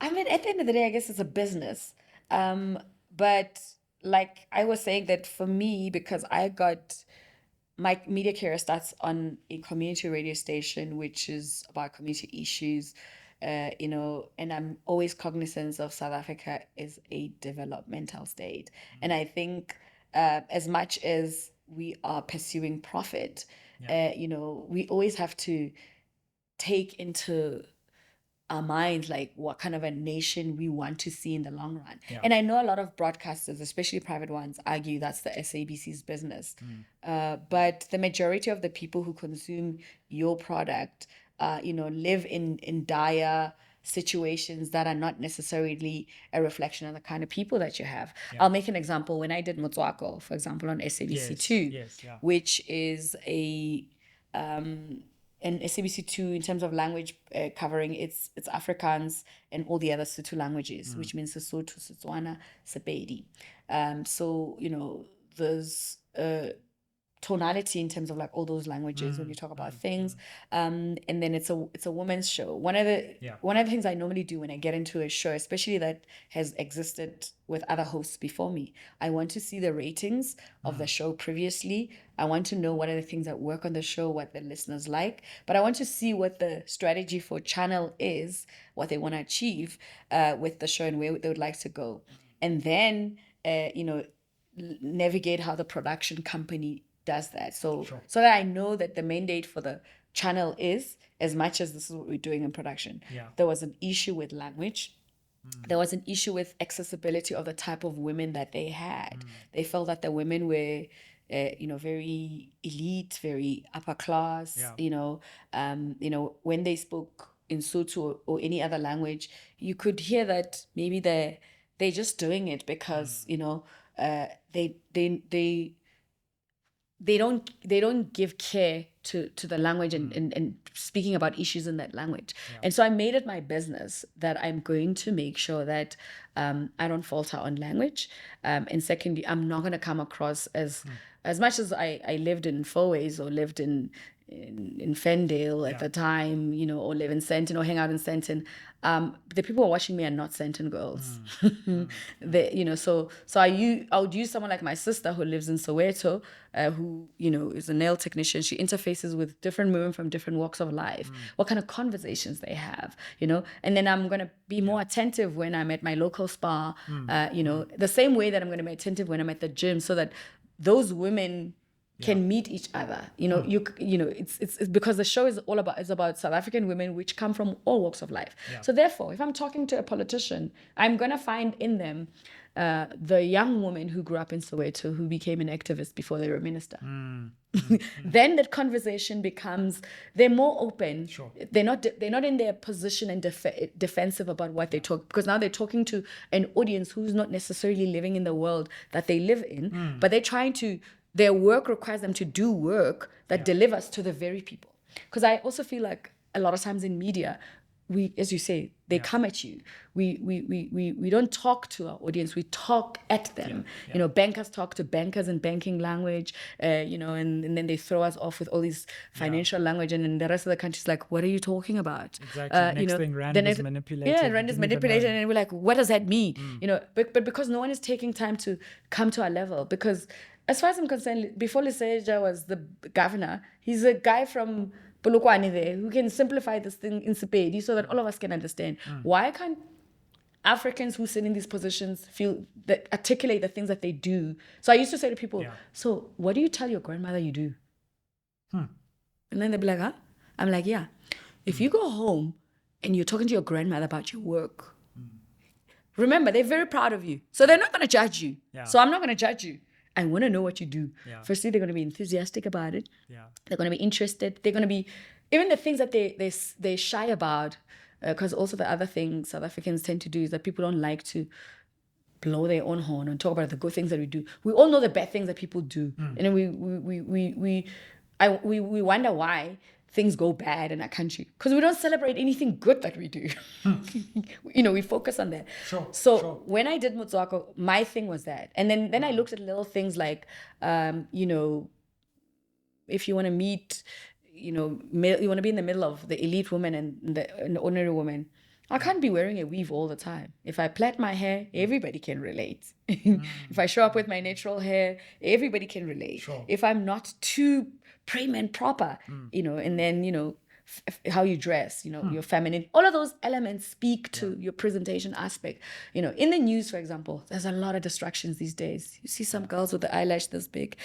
I mean, at the end of the day, I guess it's a business. But like I was saying, that for me, because I got my media career starts on a community radio station, which is about community issues, and I'm always cognizant of South Africa as a developmental state. And I think as much as we are pursuing profit, we always have to take into our minds like what kind of a nation we want to see in the long run. And I know a lot of broadcasters, especially private ones, argue that's the SABC's business. But the majority of the people who consume your product live in dire situations that are not necessarily a reflection of the kind of people that you have. I'll make an example. When I did Motswako, for example, on SABC2, which is an SABC2 in terms of language covering, it's Afrikaans and all the other Sotho languages, which means Sesotho, Setswana, Sepedi. So, there's tonality in terms of like all those languages when you talk about things, and then it's a woman's show. One of the things I normally do when I get into a show, especially that has existed with other hosts before me, I want to see the ratings of the show previously. I want to know what are the things that work on the show, what the listeners like, but I want to see what the strategy for channel is, what they want to achieve with the show and where they would like to go, and then navigate how the production company does that. So that I know that the mandate for the channel is, as much as this is what we're doing in production. There was an issue with language. There was an issue with accessibility of the type of women that they had. They felt that the women were very elite, very upper class. When they spoke in Sotho or any other language, you could hear that maybe they're just doing it because they don't give care to the language and speaking about issues in that language. And so I made it my business that I'm going to make sure that I don't falter on language. And secondly, I'm not going to come across as much as I lived in Fourways or lived in Fendale at the time, or live in Senton or hang out in Senton. The people who are watching me are not Senton girls. So I would use someone like my sister who lives in Soweto, who, is a nail technician. She interfaces with different women from different walks of life, what kind of conversations they have, and then I'm going to be more attentive when I'm at my local spa, the same way that I'm going to be attentive when I'm at the gym, so that those women can meet each other. It's because the show is about South African women which come from all walks of life. So therefore, if I'm talking to a politician, I'm gonna find in them the young woman who grew up in Soweto who became an activist before they were a minister. Then that conversation becomes, they're more open. Sure. They're not in their position and defensive about what they talk, because now they're talking to an audience who's not necessarily living in the world that they live in, but they're trying to. Their work requires them to do work that delivers to the very people. Because I also feel like a lot of times in media, we, as you say, they come at you. We don't talk to our audience. We talk at them. Bankers talk to bankers in banking language, and then they throw us off with all these financial language, and then the rest of the country's like, what are you talking about? Exactly. Next thing, Rand is manipulated. Yeah, Rand is manipulated, and we're like, what does that mean? But because no one is taking time to come to our level, because as far as I'm concerned, before Lesego was the governor, he's a guy from Polokwane there who can simplify this thing in Sepedi so that all of us can understand. Why can't Africans who sit in these positions articulate the things that they do? So I used to say to people, so what do you tell your grandmother you do? And then they'd be like, huh? I'm like, yeah. If you go home and you're talking to your grandmother about your work, remember, they're very proud of you. So they're not going to judge you. So I'm not going to judge you. I want to know what you do. Firstly, they're going to be enthusiastic about it. They're going to be interested. They're going to be, even the things that they shy about, because also the other thing South Africans tend to do is that people don't like to blow their own horn and talk about the good things that we do. We all know the bad things that people do. And then we wonder why things go bad in our country, because we don't celebrate anything good that we do. We focus on that. When I did Motswako, my thing was that. And then I looked at little things like, if you want to meet, you want to be in the middle of the elite woman and the ordinary woman, I can't be wearing a weave all the time. If I plait my hair, everybody can relate. If I show up with my natural hair, everybody can relate. If I'm not too prim and proper, and then, how you dress, your feminine, all of those elements speak to your presentation aspect. In the news, for example, there's a lot of distractions these days. You see some girls with the eyelash this big,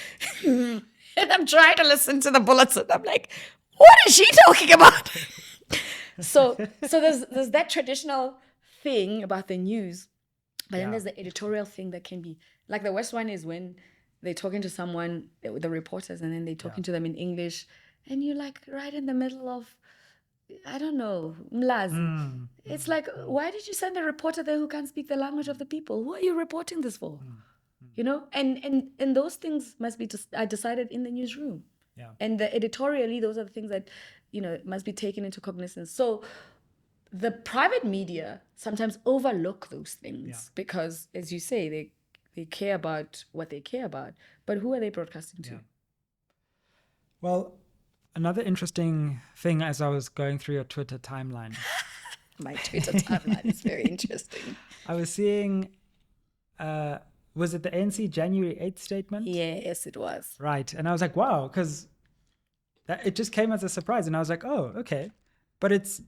and I'm trying to listen to the bulletin. I'm like, what is she talking about? So there's that traditional thing about the news, but then there's the editorial thing that can be, like the worst one is when they're talking to someone, the reporters, and then they're talking to them in English, and you're like right in the middle of, I don't know, mlazi. It's like, why did you send a reporter there who can't speak the language of the people? Who are you reporting this for? And those things must be decided in the newsroom. And editorially, those are the things that, must be taken into cognizance. So the private media sometimes overlook those things because, as you say, they care about what they care about. But who are they broadcasting to? Well, another interesting thing as I was going through your Twitter timeline. My Twitter timeline is very interesting. I was seeing, was it the ANC January 8th statement? Yes, it was. Right. And I was like, wow, because it just came as a surprise. And I was like, oh, okay. But it's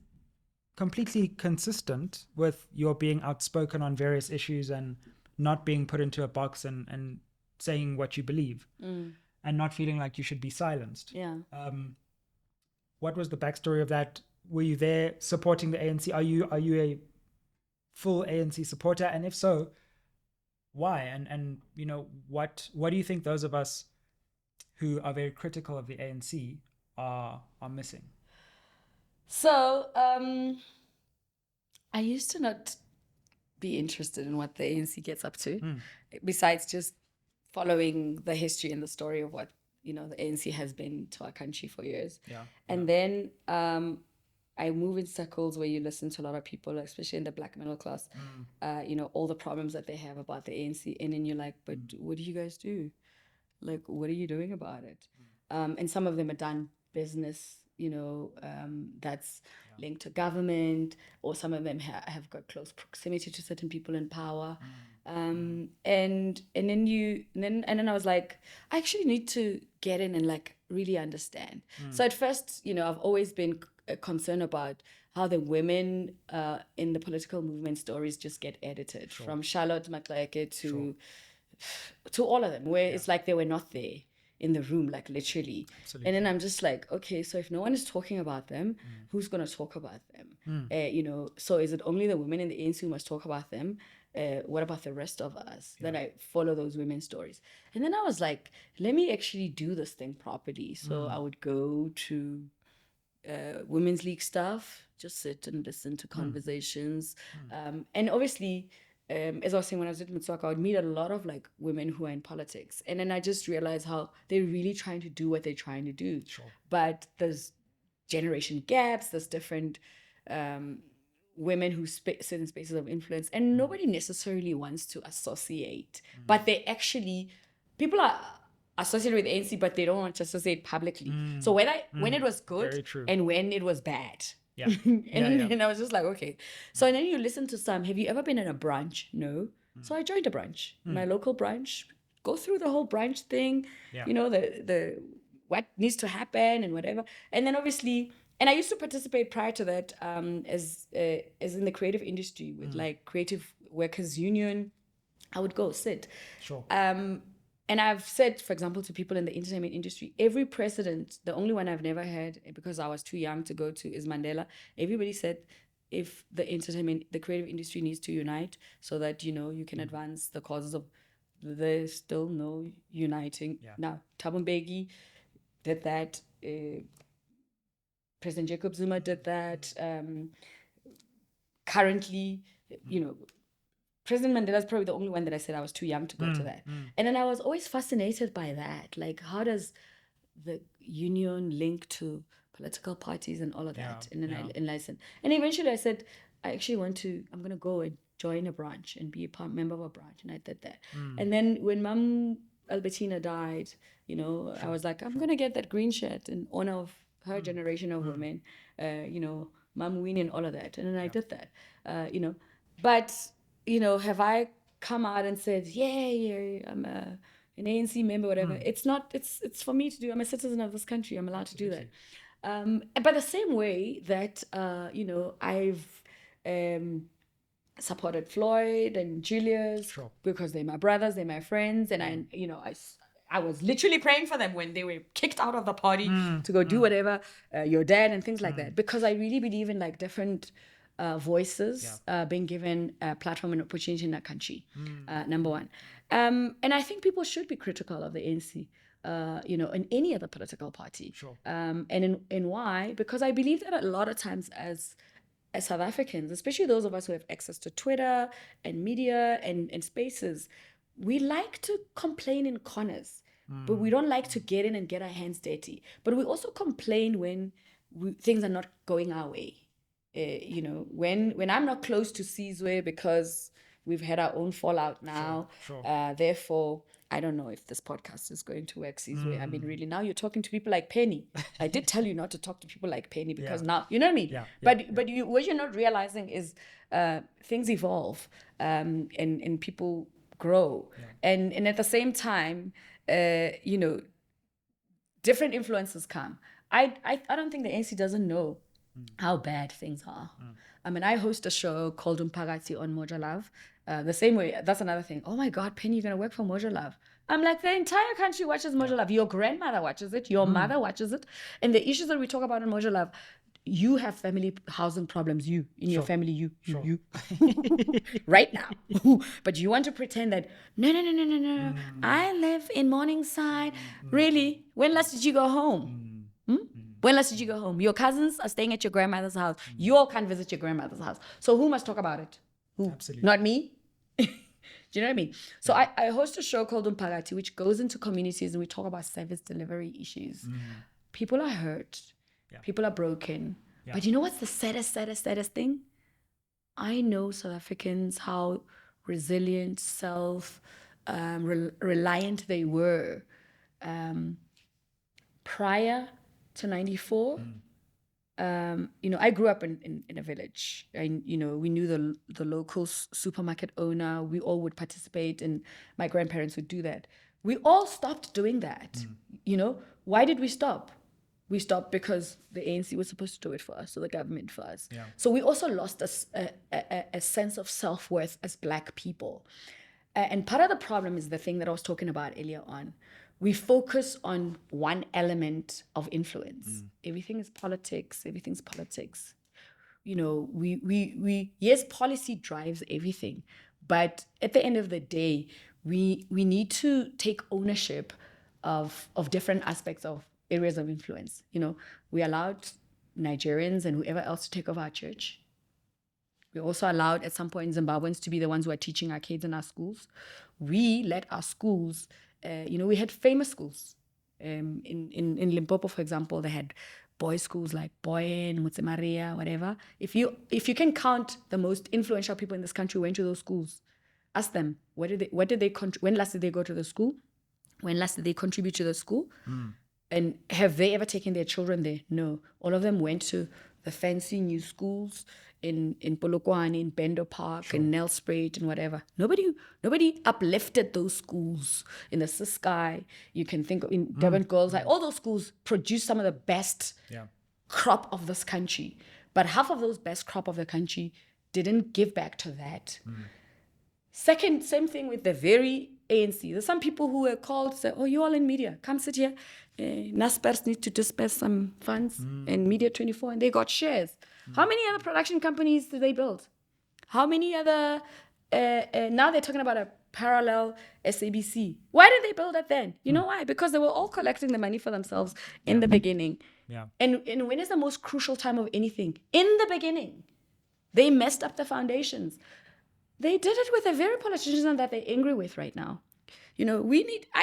completely consistent with your being outspoken on various issues and not being put into a box and saying what you believe and not feeling like you should be silenced. What was the backstory of that? Were you there supporting the ANC? Are you a full ANC supporter? And if so, why? And what do you think those of us who are very critical of the ANC are missing? So I used to not be interested in what the ANC gets up to, besides just following the history and the story of what, the ANC has been to our country for years. Yeah. And then I move in circles where you listen to a lot of people, especially in the black middle class, all the problems that they have about the ANC. And then you're like, but what do you guys do? Like, what are you doing about it? And some of them are done business, that's linked to government, or some of them have got close proximity to certain people in power. And then I was like, I actually need to get in and like really understand. So at first, I've always been concerned about how the women in the political movement stories just get edited, from Charlotte Matleke to all of them, where it's like they were not there in the room, like literally. Absolutely. And then I'm just like, okay, so if no one is talking about them, who's going to talk about them? So is it only the women in the ANC who must talk about them? What about the rest of us? Then I follow those women's stories. And then I was like, let me actually do this thing properly. So I would go to women's league stuff, just sit and listen to conversations. And obviously, as I was saying, when I was at Mitswaka, I would meet a lot of like women who are in politics. And then I just realized how they're really trying to do what they're trying to do. Sure. But there's generation gaps, there's different women who sit in spaces of influence, and nobody necessarily wants to associate. But they actually, people are associated with ANC, but they don't want to associate publicly. So when it was good and when it was bad. Yeah. And I was just like, okay. So and then you listen to some, have you ever been in a brunch? No. So I joined a brunch, my local brunch, go through the whole brunch thing, the what needs to happen and whatever. And then obviously, and I used to participate prior to that as in the creative industry with like Creative Workers Union. I would go sit. Sure. And I've said, for example, to people in the entertainment industry, every president, the only one I've never had, because I was too young to go to, is Mandela. Everybody said, if the creative industry needs to unite so that, you can advance the causes of, there's still no uniting. Yeah. Now, Thabo Mbeki did that. President Jacob Zuma did that. Currently, President Mandela is probably the only one that I said I was too young to go to that. And then I was always fascinated by that. Like, how does the union link to political parties and all of that? And then I listened. And eventually I said, I'm going to go and join a branch and be a member of a branch. And I did that. And then when Mom Albertina died, I was like, I'm going to get that green shirt in honor of her generation of women, Mom Winnie and all of that. And then I did that, But... have I come out and said, yeah, I'm an ANC member, whatever? It's not, it's for me to do. I'm a citizen of this country. I'm allowed to do that. But the same way that, I've supported Floyd and Julius because they're my brothers, they're my friends. And I was literally praying for them when they were kicked out of the party to go do whatever, your dad and things like that. Because I really believe in like different... voices being given a platform and opportunity in our country, number one. And I think people should be critical of the ANC, in any other political party. Sure. And why? Because I believe that a lot of times as South Africans, especially those of us who have access to Twitter and media and spaces, we like to complain in corners, but we don't like to get in and get our hands dirty. But we also complain when things are not going our way. When I'm not close to Sizwe because we've had our own fallout now, therefore I don't know if this podcast is going to work, Sizwe. I mean, really, now you're talking to people like Penny. I did tell you not to talk to people like Penny because now, you know what I mean? But what you're not realizing is things evolve and people grow. And at the same time, different influences come. I don't think the ANC doesn't know how bad things are. I mean, I host a show called Umphakathi on Moja Love. The same way, that's another thing. Oh my God, Penny, you're going to work for Moja Love. I'm like, the entire country watches Moja Love. Your grandmother watches it. Your mother watches it. And the issues that we talk about on Moja Love, you have family housing problems, in your family, you. Right now. But you want to pretend that, no. I live in Morningside. Really? When last did you go home? When last did you go home? Your cousins are staying at your grandmother's house. You all can't visit your grandmother's house. So who must talk about it? Who? Absolutely. Not me. Do you know what I mean? So I host a show called Umphakathi, which goes into communities and we talk about service delivery issues. People are hurt. People are broken. But you know what's the saddest thing? I know South Africans, how resilient, reliant they were prior to 94. I grew up in a village, and we knew the local supermarket owner. We all would participate, and my grandparents would do that. We all stopped doing that. Why did we stop? We stopped because the ANC was supposed to do it for us, so the government for us. So we also lost a sense of self-worth as Black people. And part of the problem is the thing that I was talking about earlier on. We focus on one element of influence. Everything is politics. Everything's politics. Yes, policy drives everything, but at the end of the day, we need to take ownership of different aspects of areas of influence. We allowed Nigerians and whoever else to take over our church. We also allowed at some point Zimbabweans to be the ones who are teaching our kids in our schools. We let our schools, we had famous schools. In Limpopo, for example, they had boys' schools like Boyen, Mutse Maria, whatever. If you can count the most influential people in this country who went to those schools, ask them, when last did they go to the school? When last did they contribute to the school? And have they ever taken their children there? No. All of them went to the fancy new schools in Polokwane, in Bendo Park, in Nelspruit, and whatever. Nobody uplifted those schools. In the Ciskei, you can think of in Durban Girls, like all those schools produced some of the best crop of this country. But half of those best crop of the country didn't give back to that. Second, same thing with the very ANC. There's some people who were called to say, oh, you all in media, come sit here. Naspers need to disperse some funds and Media 24, and they got shares. How many other production companies did they build? How many other, now they're talking about a parallel SABC. Why did they build that then? You know why? Because they were all collecting the money for themselves in the beginning. And when is the most crucial time of anything? In the beginning. They messed up the foundations. They did it with a very politician that they're angry with right now. I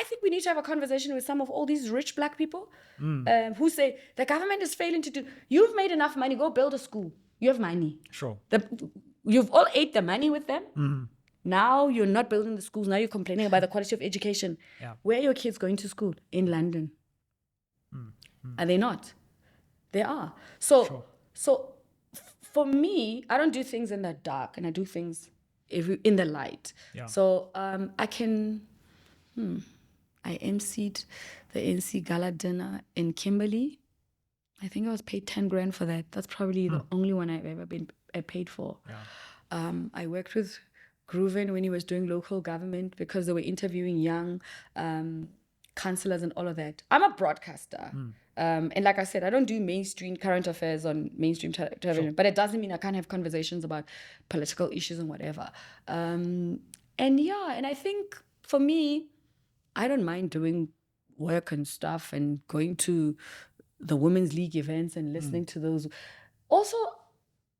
think we need to have a conversation with some of all these rich Black people who say the government is failing to do. You've made enough money, go build a school. You have money. Sure. You've all ate the money with them. Now you're not building the schools. Now you're complaining about the quality of education. Where are your kids going to school? In London. Are they not? They are. So for me, I don't do things in the dark, and I do things in the light. So I emceed the ANC Gala dinner in Kimberley. I think I was paid 10 grand for that. That's probably the only one I've ever been paid for. I worked with Grooven when he was doing local government because they were interviewing young councillors and all of that. I'm a broadcaster. And like I said, I don't do mainstream current affairs on mainstream television, but it doesn't mean I can't have conversations about political issues and whatever. And I think for me, I don't mind doing work and stuff and going to the Women's League events and listening to those. Also,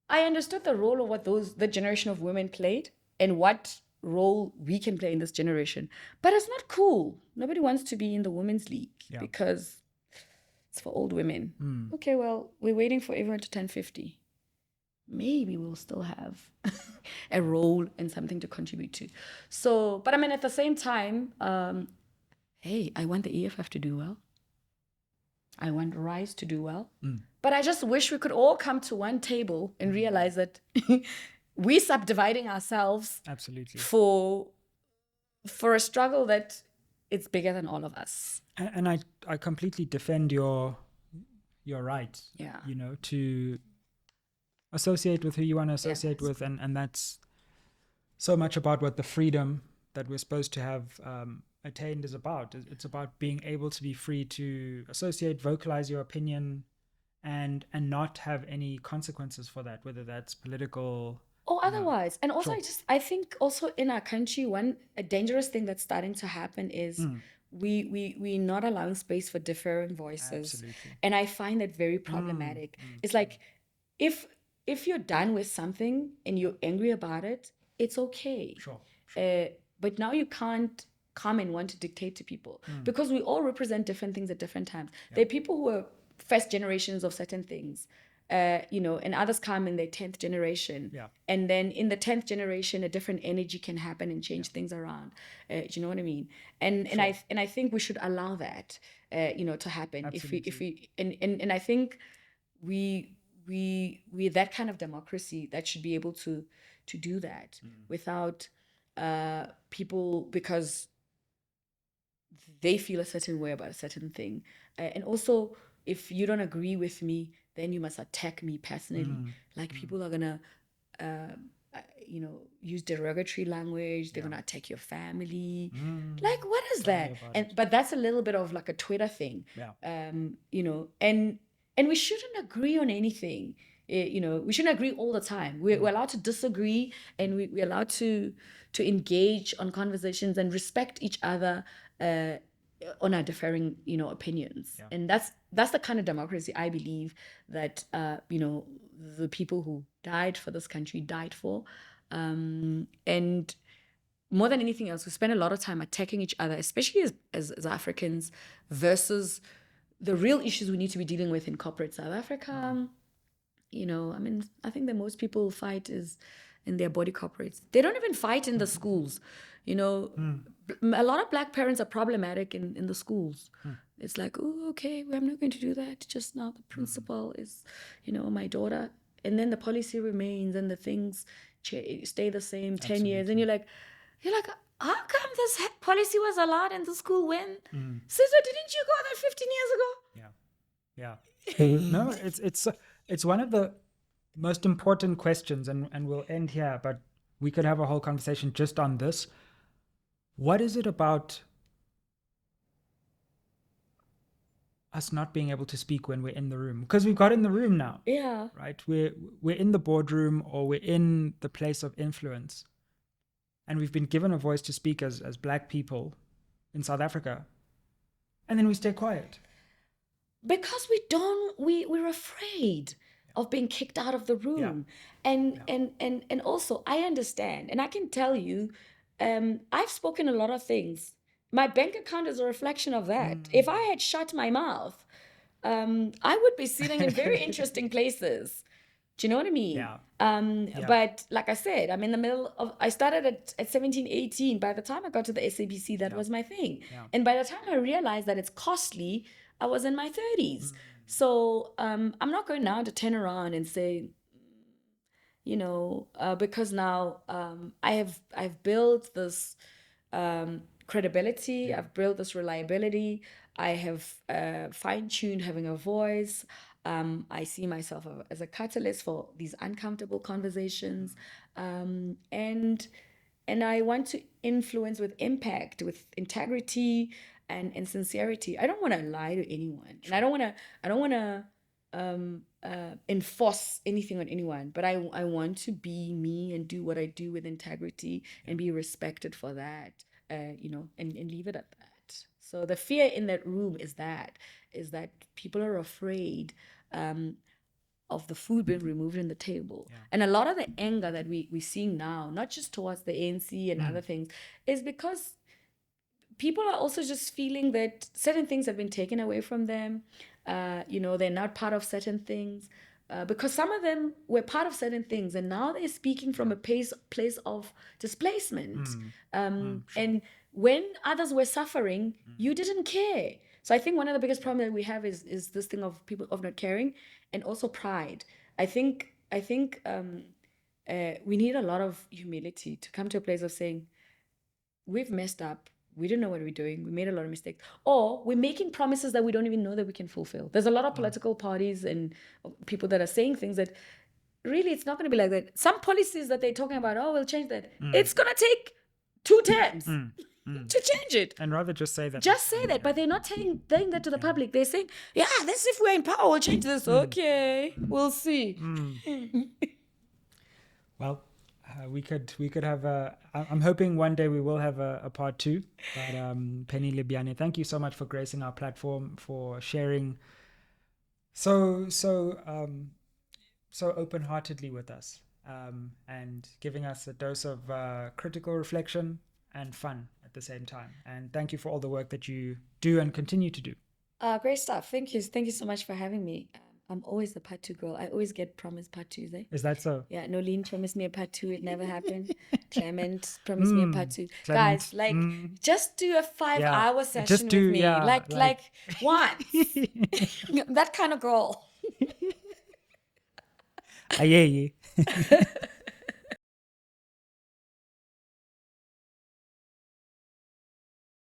I understood the role of what the generation of women played and what role we can play in this generation. But it's not cool. Nobody wants to be in the Women's League because it's for old women. Okay, well, we're waiting for everyone to turn 50. Maybe we'll still have a role and something to contribute to. So, but I mean, at the same time, hey, I want the EFF to do well. I want Rise to do well. But I just wish we could all come to one table and realize that we're subdividing ourselves absolutely for a struggle that it's bigger than all of us. And I completely defend your right, to associate with who you want to associate with. And that's so much about what the freedom that we're supposed to have attained is about. It's about being able to be free to associate, vocalize your opinion, and not have any consequences for that, whether that's political or otherwise. And also, I think also in our country, a dangerous thing that's starting to happen is we're not allowing space for different voices. Absolutely. And I find that very problematic. It's like if you're done with something and you're angry about it, it's okay. Sure. But now you can't come and want to dictate to people because we all represent different things at different times. There are people who are first generations of certain things, and others come in their 10th generation. And then in the 10th generation, a different energy can happen and change things around. Do you know what I mean? And I think we should allow that, to happen. Absolutely. If we and I think we're that kind of democracy that should be able to do that without people, because they feel a certain way about a certain thing. And also, if you don't agree with me, then you must attack me personally. Like people are gonna use derogatory language. They're gonna attack your family. Like, what is that? But that's a little bit of like a Twitter thing. And we shouldn't agree on anything. We shouldn't agree all the time. We're allowed to disagree, and we're allowed to engage on conversations and respect each other on our differing, opinions. And that's the kind of democracy I believe that the people who died for this country died for. And more than anything else, we spend a lot of time attacking each other, especially as Africans, versus the real issues we need to be dealing with in corporate South Africa. I think that most people fight is in their body corporates. They don't even fight in the schools. A lot of Black parents are problematic in the schools. It's like, oh, okay, well, I'm not going to do that. Just now the principal is, my daughter. And then the policy remains and the things stay the same 10 years. And you're like, how come this policy was allowed in the school when? Sister, didn't you go there 15 years ago? No, it's one of the most important questions, and we'll end here, but we could have a whole conversation just on this. What is it about us not being able to speak when we're in the room? Because we've got in the room now. Yeah. Right? We're in the boardroom, or we're in the place of influence. And we've been given a voice to speak as Black people in South Africa. And then we stay quiet. Because we're afraid of being kicked out of the room. And also, I understand, and I can tell you, I've spoken a lot of things. My bank account is a reflection of that. If I had shut my mouth, I would be sitting in very interesting places. Do you know what I mean? But like I said, I'm in the middle of, I started at 17, 18. By the time I got to the SABC, that was my thing. And by the time I realized that it's costly, I was in my 30s. So I'm not going now to turn around and say, because now I've built this credibility, I've built this reliability, I have fine-tuned having a voice. I see myself as a catalyst for these uncomfortable conversations, and I want to influence with impact, with integrity and sincerity. I don't want to lie to anyone, and I don't want to enforce anything on anyone. But I want to be me and do what I do with integrity and be respected for that, and leave it at that. So the fear in that room is that people are afraid of the food being removed in the table. And a lot of the anger that we're seeing now, not just towards the ANC and other things, is because people are also just feeling that certain things have been taken away from them. They're not part of certain things. Because some of them were part of certain things, and now they're speaking from a place of displacement. Sure. And when others were suffering, you didn't care. So I think one of the biggest problems that we have is this thing of people of not caring, and also pride. I think we need a lot of humility to come to a place of saying, we've messed up. We didn't know what we're doing. We made a lot of mistakes. Or we're making promises that we don't even know that we can fulfill. There's a lot of political parties and people that are saying things that really it's not going to be like that. Some policies that they're talking about, we'll change that. It's going to take 2 terms to change it. And rather just say that. Just say that. But they're not saying that to the public. They're saying, this if we're in power, we'll change this. Okay, we'll see. Well, we could have I'm hoping one day we will have a part 2. But Penny Lebyane, thank you so much for gracing our platform, for sharing so open-heartedly with us. and giving us a dose of critical reflection and fun at the same time. And thank you for all the work that you do and continue to do. Great stuff. Thank you. Thank you so much for having me. I'm always the part 2 girl. I always get promised part 2s, eh? Is that so? Yeah, Nolene promised me a part 2. It never happened. Clement promised me a part 2. Clement. Guys, like, just do a 5-hour session with me. Like once. That kind of girl. Aye.